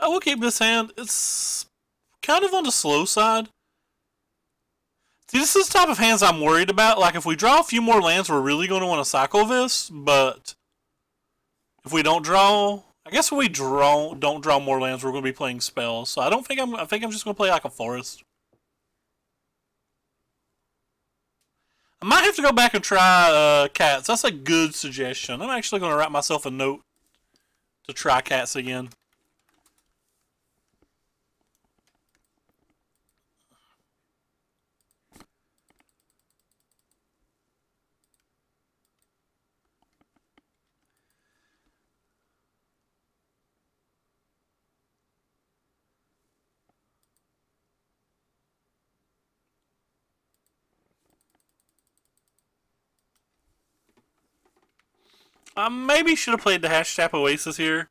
I will keep this hand. It's kind of on the slow side. See, this is the type of hands I'm worried about. Like, if we draw a few more lands, we're really going to want to cycle this. But if we don't draw, I guess if we don't draw more lands, we're going to be playing spells. So I think I'm just going to play like a forest. I might have to go back and try cats. That's a good suggestion. I'm actually going to write myself a note to try cats again. I maybe should have played the hashtag Oasis here.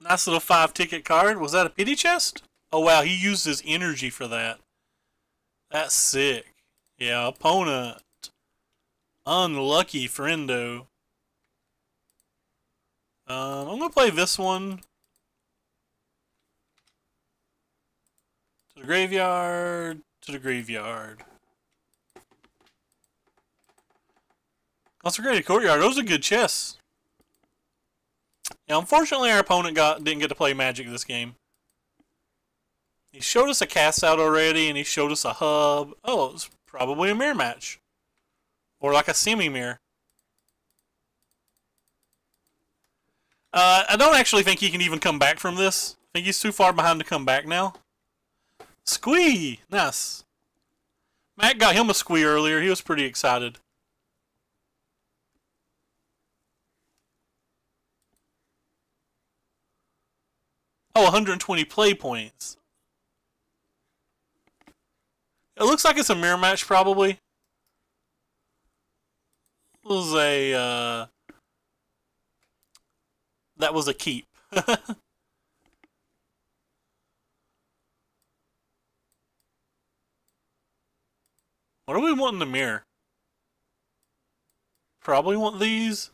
Nice little 5-ticket card. Was that a pity chest? Oh wow, he used his energy for that. That's sick. Yeah, opponent. Unlucky friendo. I'm going to play this one. To the graveyard. To the graveyard. Consecrated Courtyard. Those are good chests. Yeah, unfortunately, our opponent didn't get to play Magic this game. He showed us a cast out already, and he showed us a hub. Oh, it's probably a mirror match. Or like a semi-mirror. I don't actually think he can even come back from this. I think he's too far behind to come back now. Squee! Nice. Matt got him a squee earlier. He was pretty excited. Oh, 120 play points. It looks like it's a mirror match, probably. was a that was a keep. What do we want in the mirror? Probably want these.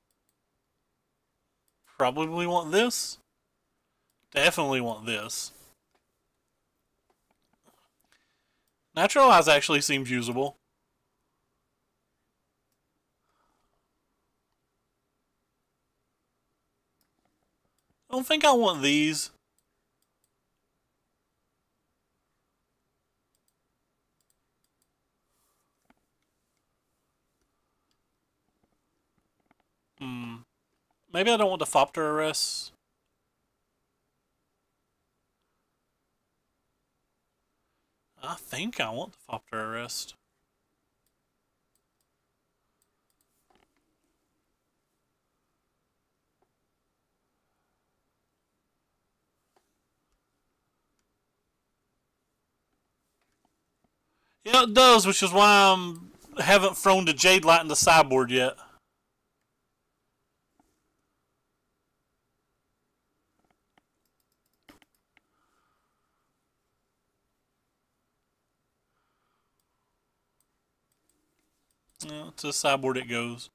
Probably want this. Definitely want this. Naturalize actually seems usable. I don't think I want these. Maybe I don't want the Fopter arrests. I think I want the Fopter arrest. Yeah, it does, which is why I haven't thrown the Jade Light in the sideboard yet. Yeah, to the sideboard it goes.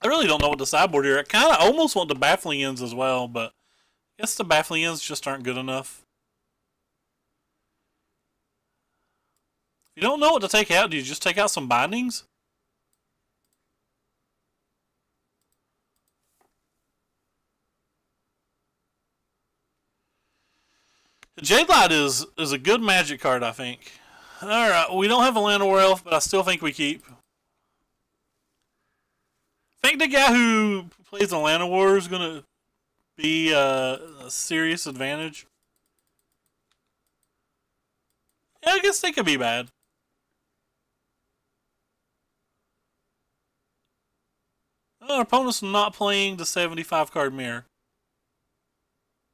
I really don't know what the sideboard here. I kind of almost want the Baffling Ends as well, but I guess the Baffling Ends just aren't good enough. If you don't know what to take out, do you just take out some bindings? The Jade Light is a good Magic card, I think. Alright, we don't have a Llanowar Elf, but I still think we keep. I think the guy who plays the Llanowar is going to be a serious advantage. Yeah, I guess they could be bad. Our opponent's not playing the 75 card mirror.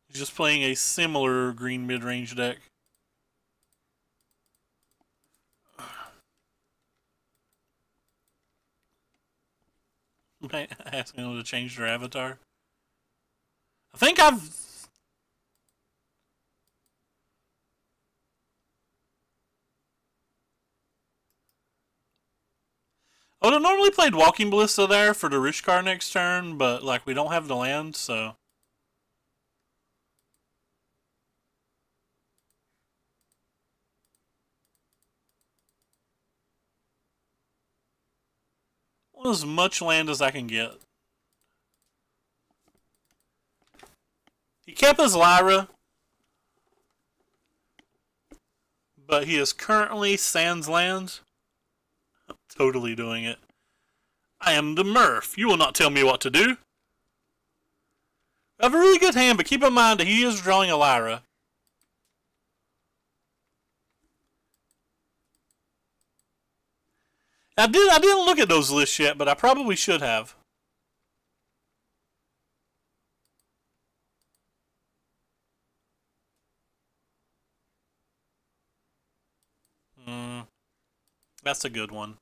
He's just playing a similar green mid-range deck. Asking them to change their avatar. I think I've... I would have normally played Walking Ballista there for the Rich card next turn, but like we don't have the land, so... want as much land as I can get. He kept his Lyra, but he is currently sans lands. I'm totally doing it. I am the Murph. You will not tell me what to do. I have a really good hand, but keep in mind that he is drawing a Lyra. I didn't look at those lists yet, but I probably should have. That's a good one.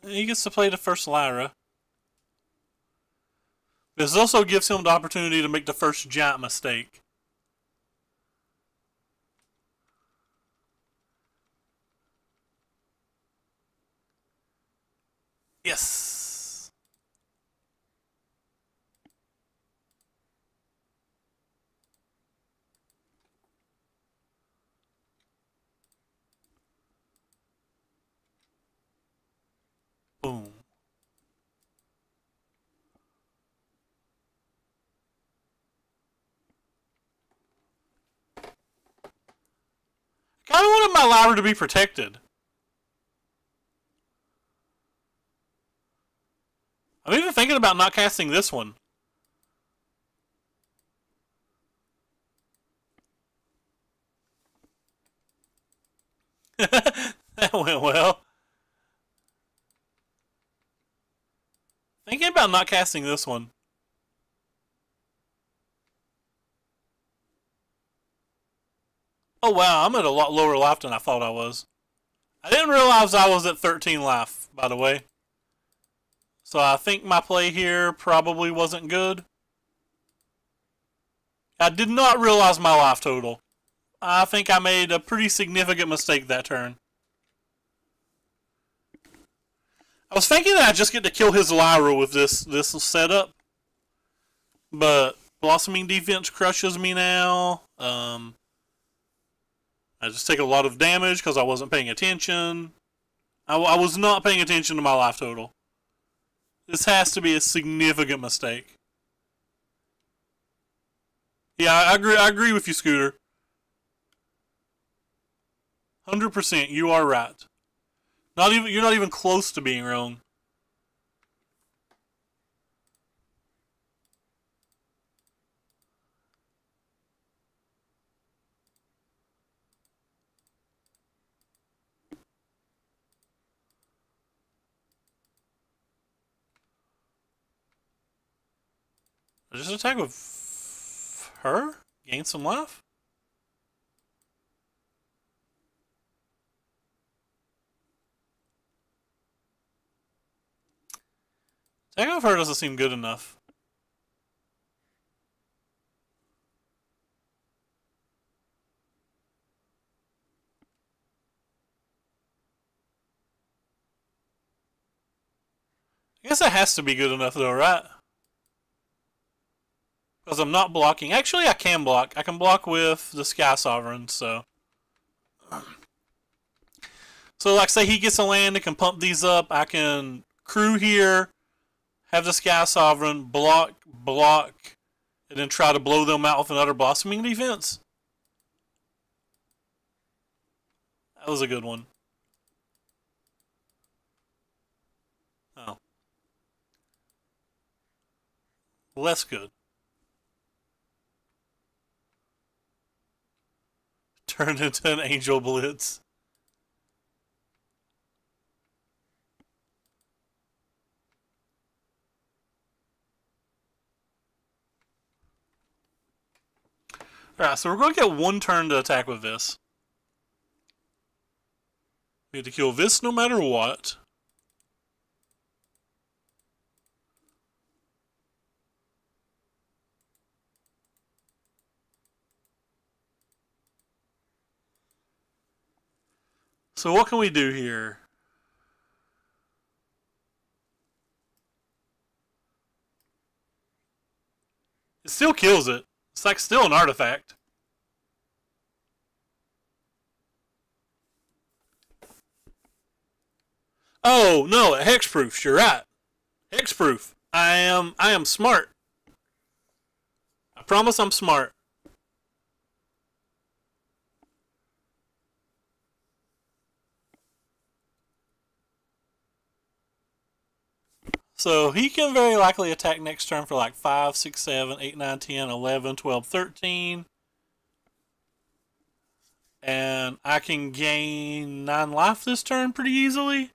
He gets to play the first Lyra. This also gives him the opportunity to make the first giant mistake. Yes! Boom. I kind of wanted my Lyra to be protected. I'm even thinking about not casting this one. That went well. Thinking about not casting this one. Oh wow, I'm at a lot lower life than I thought I was. I didn't realize I was at 13 life, by the way. So I think my play here probably wasn't good. I did not realize my life total. I think I made a pretty significant mistake that turn. I was thinking that I just get to kill his Lyra with this setup. But Blossoming Defense crushes me now. I just take a lot of damage because I wasn't paying attention. I was not paying attention to my life total. This has to be a significant mistake. Yeah, I agree with you, Scooter. 100%, you are right. You're not even close to being wrong. Just attack with her? Gain some life? Attack with her doesn't seem good enough. I guess it has to be good enough though, right? Because I'm not blocking. Actually, I can block. I can block with the Sky Sovereign, so... So, like, say he gets a land and can pump these up. I can crew here, have the Sky Sovereign, block, and then try to blow them out with another Blossoming Defense. That was a good one. Oh. Less good. Turned into an Angel Blitz. Alright, so we're going to get one turn to attack with this. We have to kill this no matter what. So what can we do here? It still kills it. It's like still an artifact. Oh no, hexproof. You're right. Hexproof. I am smart. I promise I'm smart. So he can very likely attack next turn for like 5, 6, 7, 8, 9, 10, 11, 12, 13. And I can gain 9 life this turn pretty easily.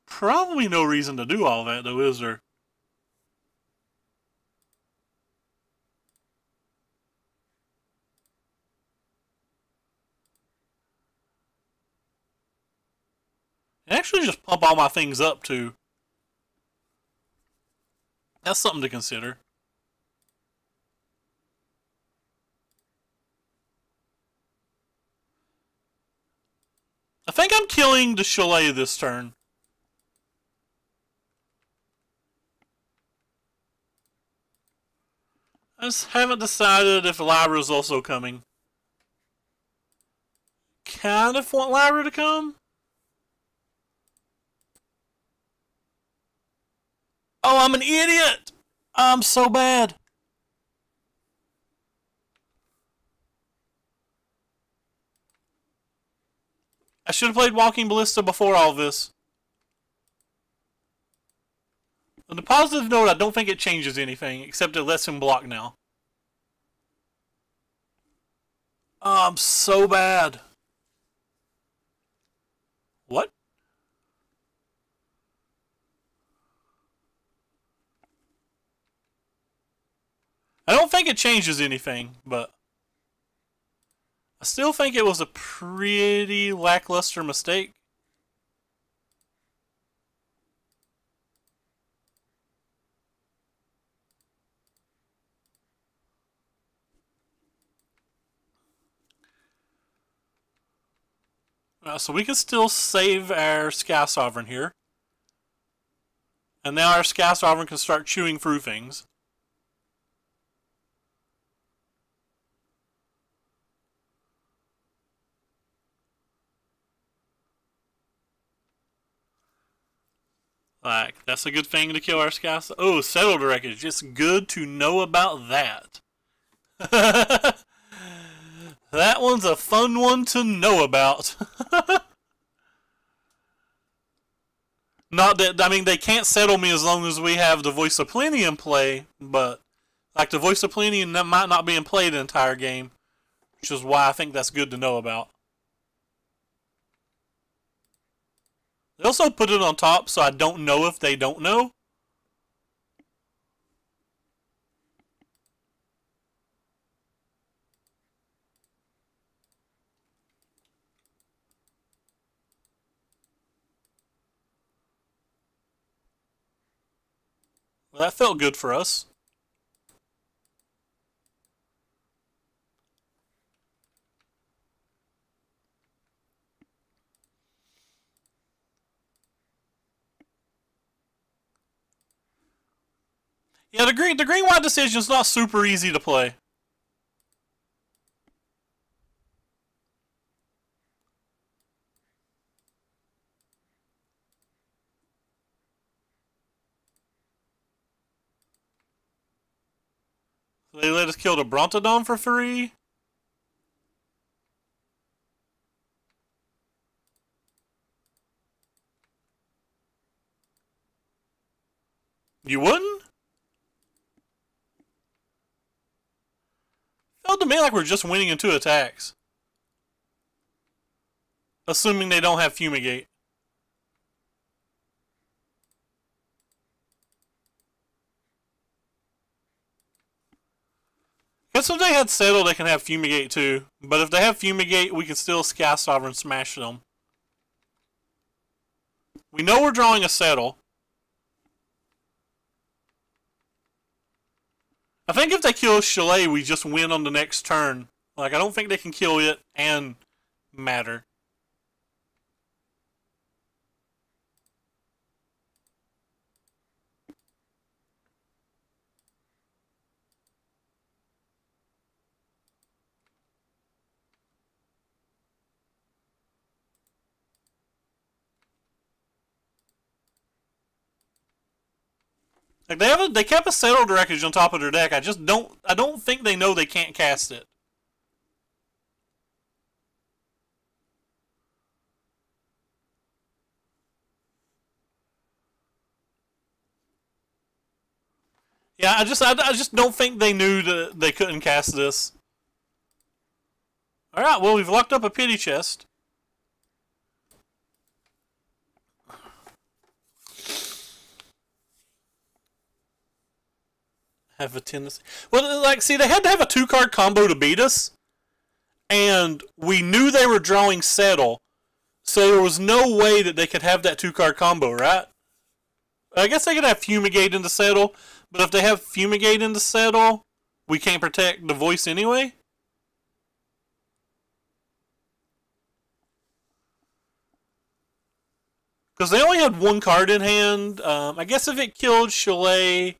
Probably no reason to do all that though, is there? Actually just pump all my things up too. That's something to consider. I think I'm killing the Chalet this turn. I just haven't decided if Lyra's also coming. Kind of want Lyra to come. Oh, I'm an idiot! I'm so bad. I should have played Walking Ballista before all this. On the positive note, I don't think it changes anything, except it lets him block now. Oh, I'm so bad. What? I don't think it changes anything, but I still think it was a pretty lackluster mistake. So we can still save our Sky Sovereign here. And now our Sky Sovereign can start chewing through things. Like, that's a good thing to kill our Sky Sovereign. Oh, Settle Wreckage. Just good to know about that. That one's a fun one to know about. Not that, I mean, they can't settle me as long as we have the Voice of Plenty in play, but, like, the Voice of Plenty might not be in play the entire game, which is why I think that's good to know about. They also put it on top, so I don't know if they don't know. Well, that felt good for us. Yeah, the green-white decision is not super easy to play. They let us kill the Brontodon for 3. You wouldn't? Felt to me like we're just winning in 2 attacks. Assuming they don't have Fumigate. Guess if they had Settle, they can have Fumigate too. But if they have Fumigate, we can still Sky Sovereign smash them. We know we're drawing a Settle. I think if they kill Chalet, we just win on the next turn. Like, I don't think they can kill it and Matter. Like, they kept a Settle Wreckage on top of their deck. I don't think they know they can't cast it. Yeah, I just don't think they knew that they couldn't cast this. Alright, well, we've locked up a pity chest. Have a tendency. Well, like, see, they had to have a 2-card combo to beat us. And we knew they were drawing Settle. So there was no way that they could have that 2-card combo, right? I guess they could have Fumigate into Settle. But if they have Fumigate into Settle, we can't protect the Voice anyway. Because they only had 1 card in hand. I guess if it killed Chalet,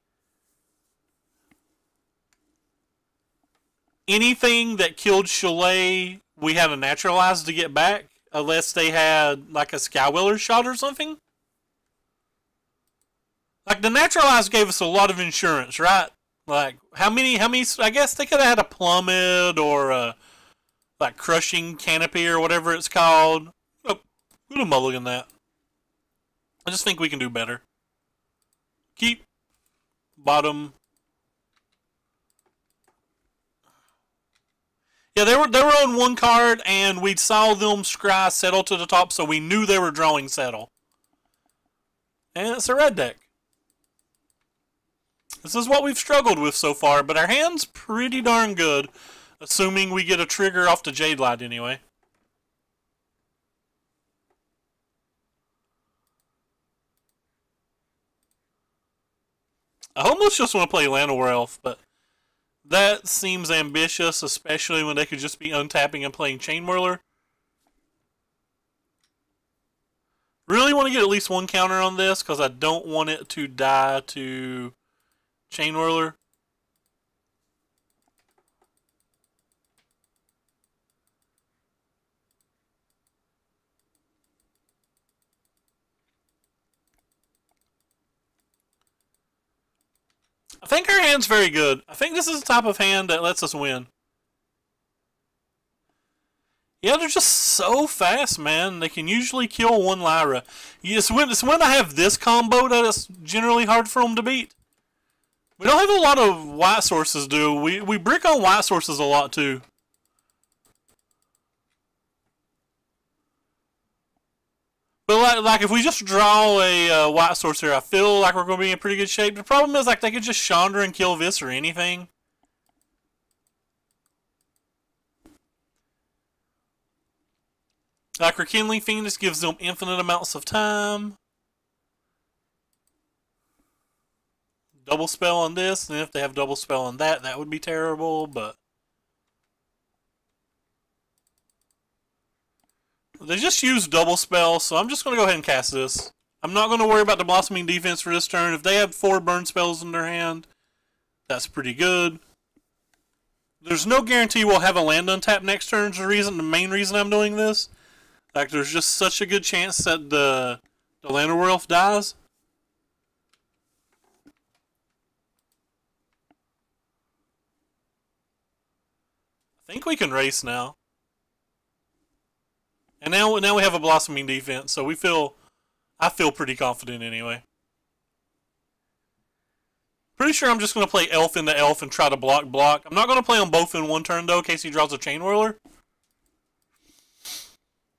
anything that killed Chalet, we had a Naturalize to get back. Unless they had, like, a Skywheeler shot or something. Like, the Naturalize gave us a lot of insurance, right? Like, how many, I guess they could have had a Plummet or a, like, Crushing Canopy or whatever it's called. Oh, we'd have mulligan that. I just think we can do better. Keep bottom. Yeah, they were on one card, and we saw them scry settle to the top, so we knew they were drawing settle. And it's a red deck. This is what we've struggled with so far, but our hand's pretty darn good, assuming we get a trigger off the Jade Light anyway. I almost just want to play Llanowar Elf, but that seems ambitious, especially when they could just be untapping and playing Chain Whirler. Really want to get at least one counter on this, because I don't want it to die to Chain Whirler. I think our hand's very good. I think this is the type of hand that lets us win. Yeah, they're just so fast, man. They can usually kill one Lyra. It's when I have this combo that it's generally hard for them to beat. We don't have a lot of white sources, do we? We brick on white sources a lot, too. But like if we just draw a white source here, I feel like we're going to be in pretty good shape. The problem is, like, they could just Chandra and kill this or anything. Like, Rekindling Phoenix gives them infinite amounts of time. Double spell on this, and if they have double spell on that, that would be terrible, but... They just used double spell, so I'm just going to go ahead and cast this. I'm not going to worry about the Blossoming Defense for this turn. If they have 4 burn spells in their hand, that's pretty good. There's no guarantee we'll have a land untap next turn. The main reason I'm doing this. Like, there's just such a good chance that the Llanowar Elf dies. I think we can race now. And now we have a Blossoming Defense, so I feel pretty confident anyway. Pretty sure I'm just going to play Elf into Elf and try to block. I'm not going to play them both in one turn, though, in case he draws a Chain Whirler.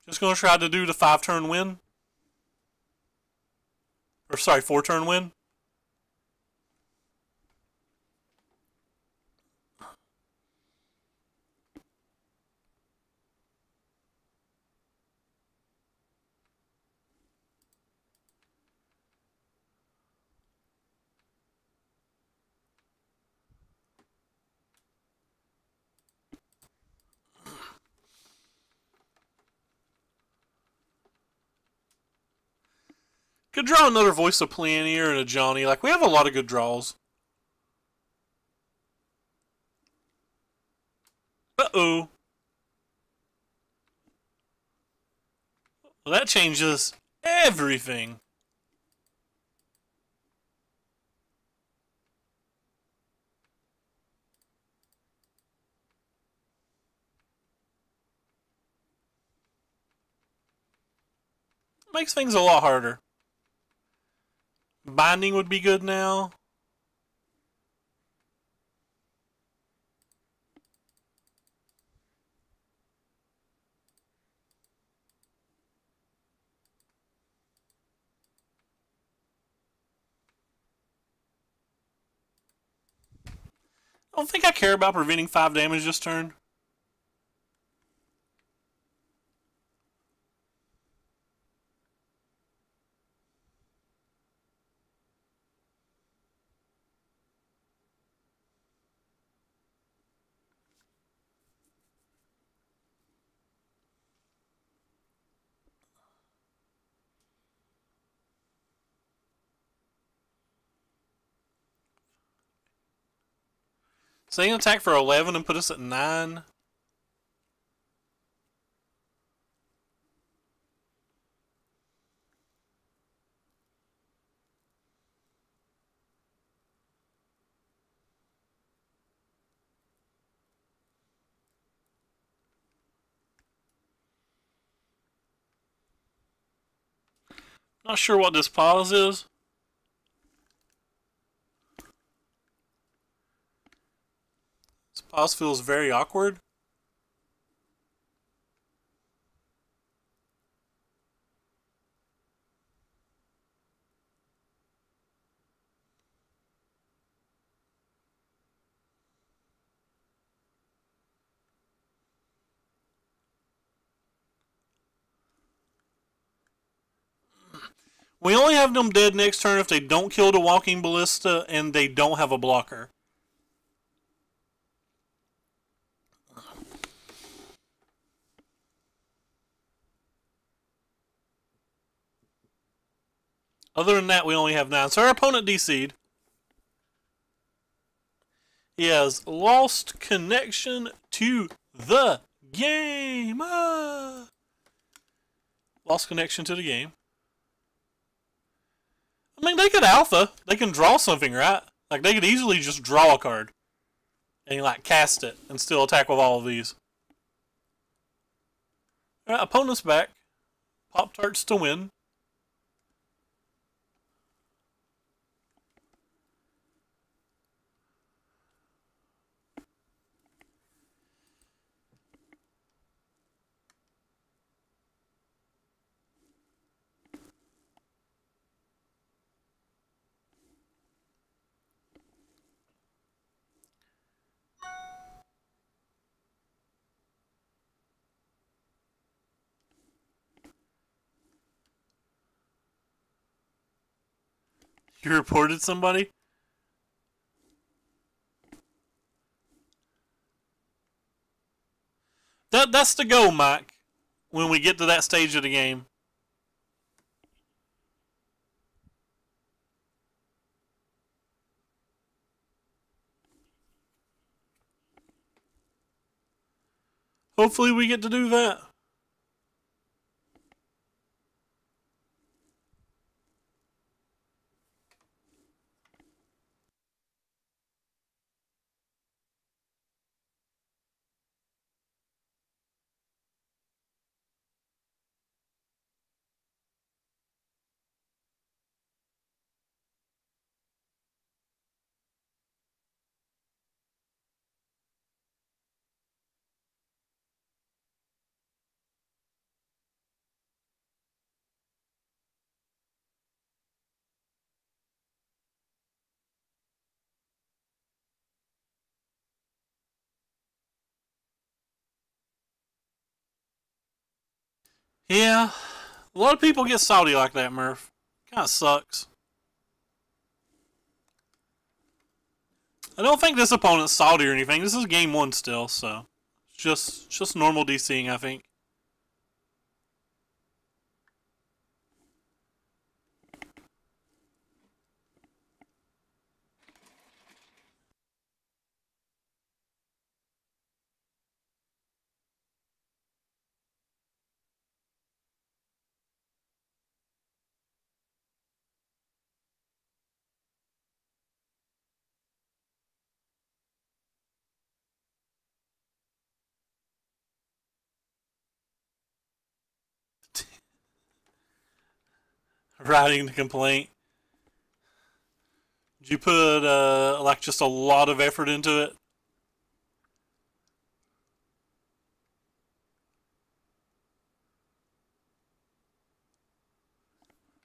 Just going to try to do the 5-turn win. Or, sorry, 4-turn win. Could draw another Voice of Pleoneer and a Johnny. Like, we have a lot of good draws. Uh-oh. Well, that changes everything. Makes things a lot harder. Binding would be good now. I don't think I care about preventing 5 damage this turn. So they can attack for 11 and put us at 9. Not sure what this pause is. This pause feels very awkward. We only have them dead next turn if they don't kill the walking ballista and they don't have a blocker. Other than that, we only have 9. So our opponent DC'd. He has lost connection to the game. Lost connection to the game. I mean, they could alpha. They can draw something, right? Like, they could easily just draw a card. And, like, cast it and still attack with all of these. Alright, opponent's back. Pop-Tarts to win. You reported somebody? That's the goal, Mike, when we get to that stage of the game. Hopefully we get to do that. Yeah, a lot of people get salty like that, Murph. Kinda sucks. I don't think this opponent's salty or anything. This is game 1 still, so it's just normal DCing, I think. Writing the complaint. Did you put like just a lot of effort into it?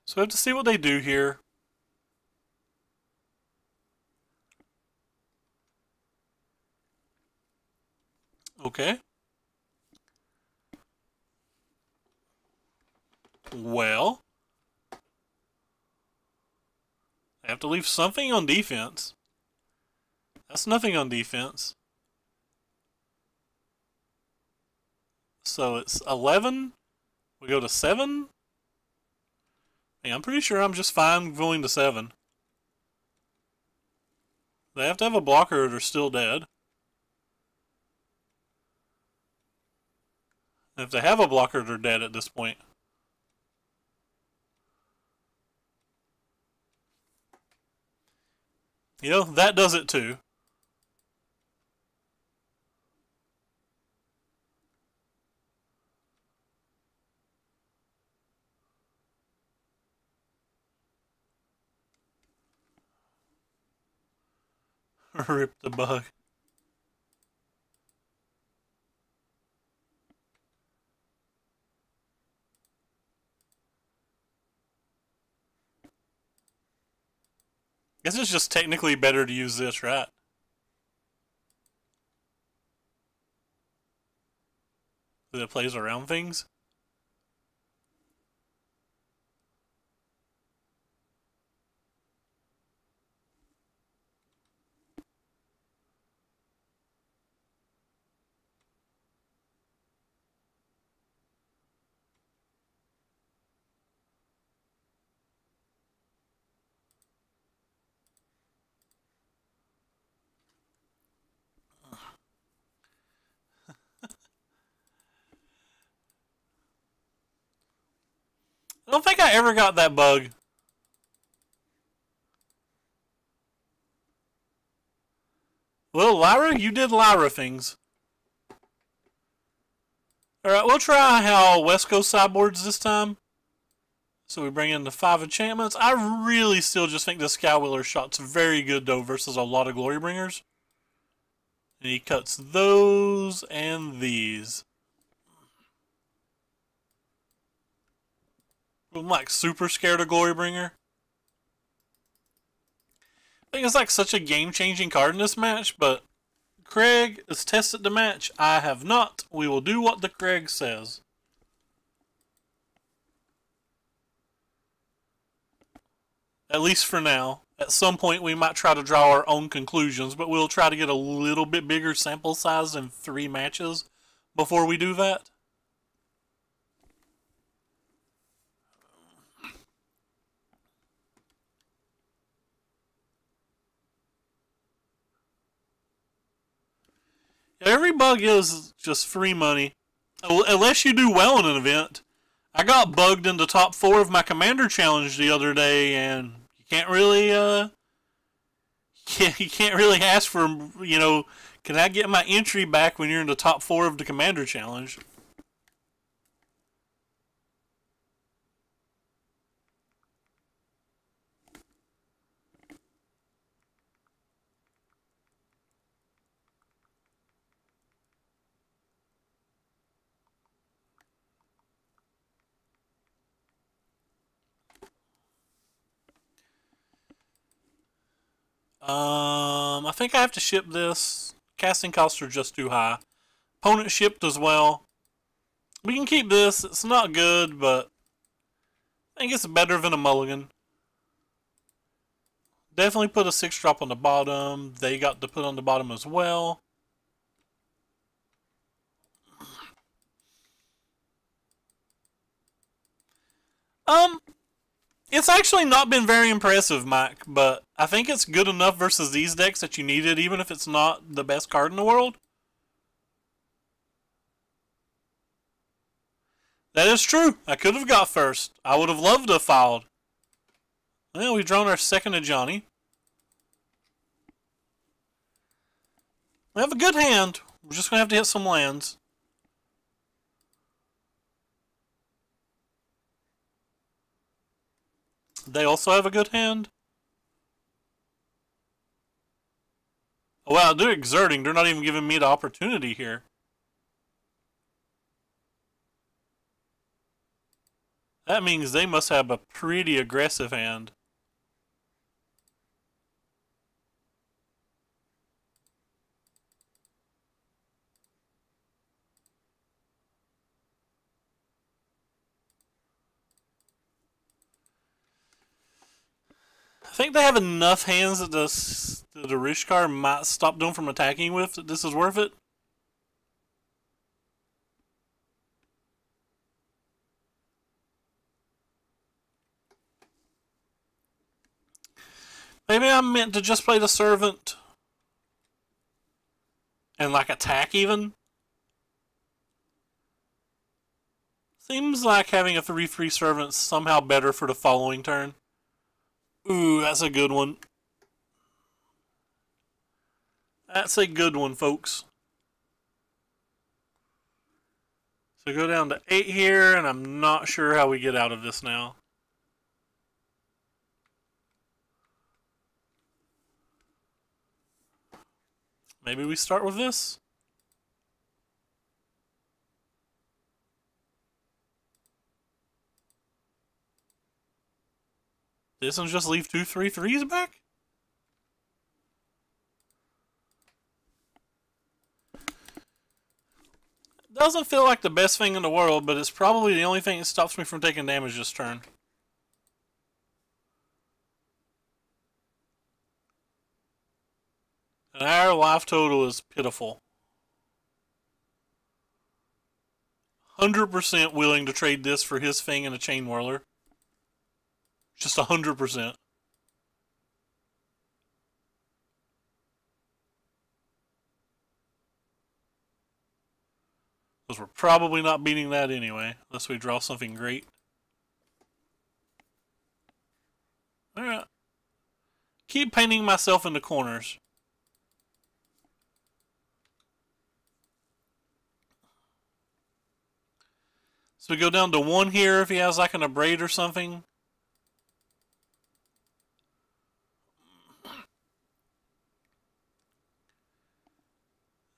So we have to see what they do here. Okay. Well, I have to leave something on defense. That's nothing on defense. So it's 11. We go to 7. Yeah, I'm pretty sure I'm just fine going to 7. They have to have a blocker or they're still dead. And if they have a blocker, they're dead at this point. You know, that does it too. Rip the bug. Guess it's just technically better to use this, right? That it plays around things. I don't think I ever got that bug. Well, Lyra, you did Lyra things. Alright, we'll try how West Coast sideboards this time. So we bring in the 5 enchantments. I really still just think the Skywheeler shot's very good, though, versus a lot of Glorybringers. And he cuts those and these. I'm like super scared of Glorybringer. I think it's like such a game-changing card in this match, but Craig has tested the match. I have not. We will do what the Craig says. At least for now. At some point we might try to draw our own conclusions, but we'll try to get a little bit bigger sample size than 3 matches before we do that. Every bug is just free money. Unless you do well in an event. I got bugged in the top 4 of my Commander Challenge the other day, and you can't really, you can't really ask for, you know, can I get my entry back when you're in the top 4 of the Commander Challenge? I think I have to ship this. Casting costs are just too high. Opponent shipped as well. We can keep this. It's not good, but I think it's better than a mulligan. Definitely put a 6-drop on the bottom. They got to put on the bottom as well. It's actually not been very impressive, Mike, but I think it's good enough versus these decks that you need it, even if it's not the best card in the world. That is true. I could have got first. I would have loved to have filed. Well, we've drawn our second of Johnny. We have a good hand. We're just going to have to hit some lands. They also have a good hand. Oh wow, they're exerting. They're not even giving me the opportunity here. That means they must have a pretty aggressive hand. I think they have enough hands that the Rishkar might stop them from attacking with that this is worth it. Maybe I'm meant to just play the Servant and like attack even. Seems like having a 3/3 Servant is somehow better for the following turn. Ooh, that's a good one. That's a good one, folks. So go down to 8 here, and I'm not sure how we get out of this now. Maybe we start with this? This one just leave 2 3/3s back? Doesn't feel like the best thing in the world, but it's probably the only thing that stops me from taking damage this turn. And our life total is pitiful. 100% willing to trade this for his thing and a Chain Whirler. Just 100%. Because we're probably not beating that anyway, unless we draw something great. Alright. Keep painting myself in the corners. So we go down to 1 here if he has like an abrade or something.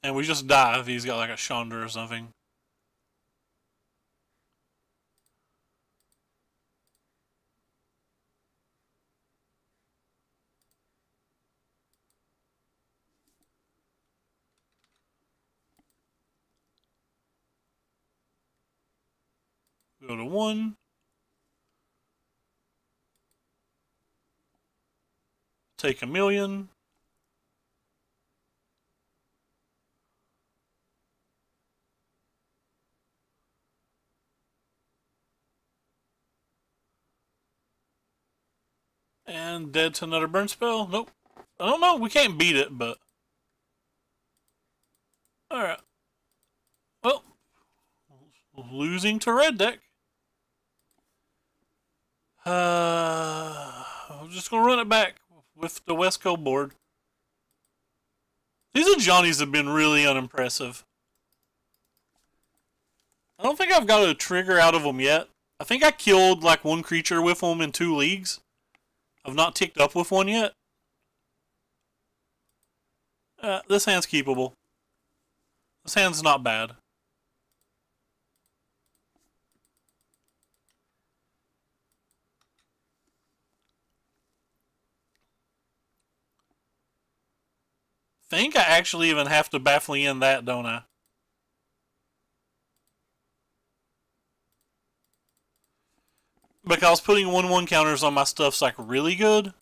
And we just die if he's got like a Chandra or something. Go to 1. Take 1,000,000. And dead to another burn spell? Nope. I don't know. We can't beat it, but... Alright. Well, losing to red deck. I'm just going to run it back with the Westco board. These Johnnies have been really unimpressive. I don't think I've got a trigger out of them yet. I think I killed like 1 creature with them in 2 leagues. I've not ticked up with 1 yet. This hand's keepable. This hand's not bad. Think I actually even have to baffling in that, don't I? Because putting 1/1 counters on my stuff's like really good.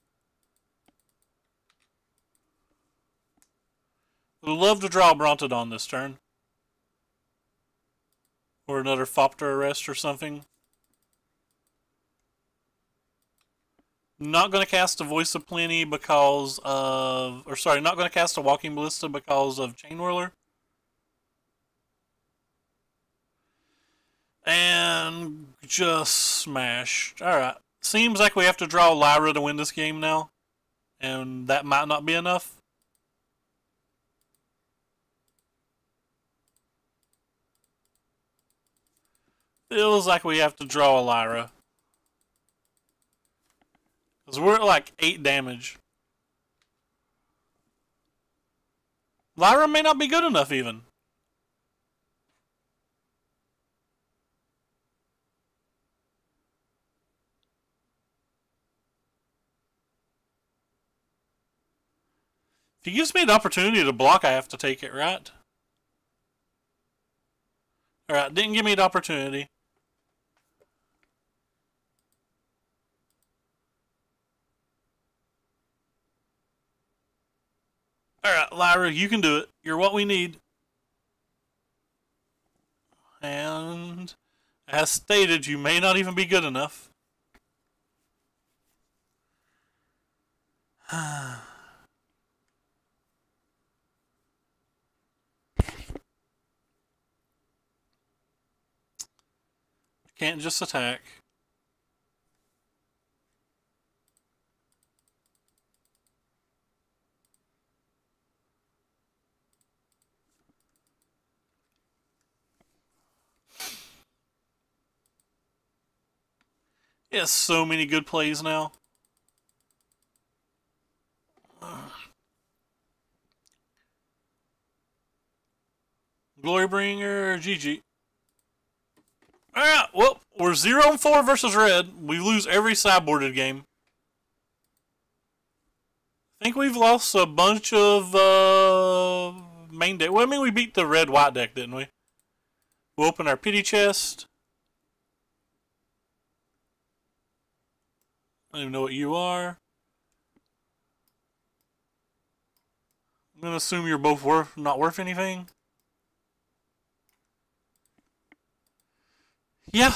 Would love to draw Brontodon this turn. Or another Thopter Arrest or something. Not going to cast a Voice of Plenty because of... Or sorry, not going to cast a Walking Ballista because of Chain Whirler. And just smashed. Alright. Seems like we have to draw Lyra to win this game now. And that might not be enough. Feels like we have to draw a Lyra. Because we're at like 8 damage. Lyra may not be good enough even. If he gives me an opportunity to block, I have to take it, right? Alright, didn't give me the opportunity. Alright, Lyra, you can do it. You're what we need. And as stated, you may not even be good enough. Can't just attack. He has so many good plays now. Glorybringer, GG. Alright, well, we're 0-4 versus red. We lose every sideboarded game. I think we've lost a bunch of main deck. Well, I mean, we beat the red-white deck, didn't we? We'll open our pity chest. I don't even know what you are. I'm going to assume you're both not worth anything. Yeah,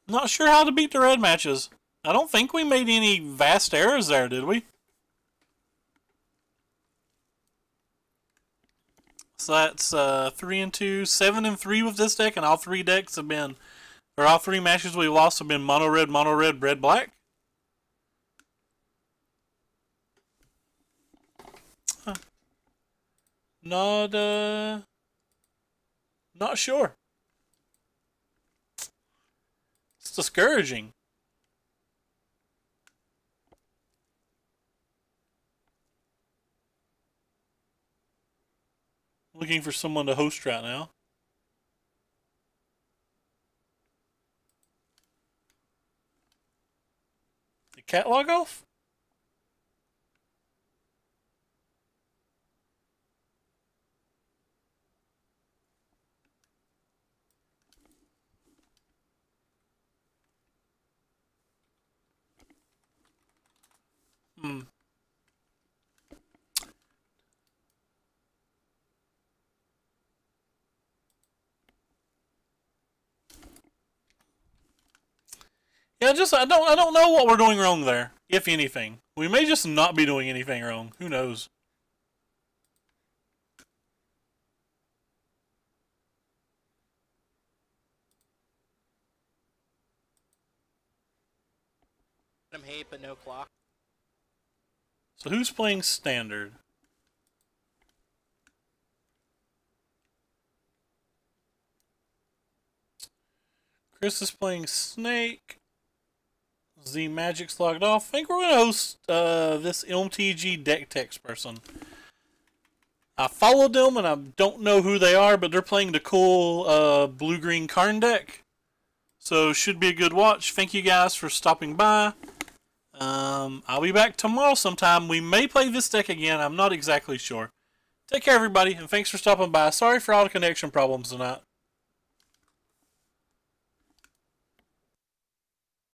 not sure how to beat the red matches. I don't think we made any vast errors there, did we? So that's 3-2, 7-3 with this deck, and all 3 decks have been, or all 3 matches we lost have been mono red, red, black. Not sure. It's discouraging. Looking for someone to host right now. The cat log off? Yeah, I don't know what we're doing wrong there, if anything. We may just not be doing anything wrong. Who knows? I'm hate, but no clock. So who's playing standard? Chris is playing Snake. Z Magic's logged off. I think we're going to host this MTG deck text person. I followed them and I don't know who they are, but they're playing the cool blue-green Karn deck. So should be a good watch. Thank you guys for stopping by. I'll be back tomorrow sometime. We may play this deck again. I'm not exactly sure. Take care, everybody, and thanks for stopping by. Sorry for all the connection problems tonight.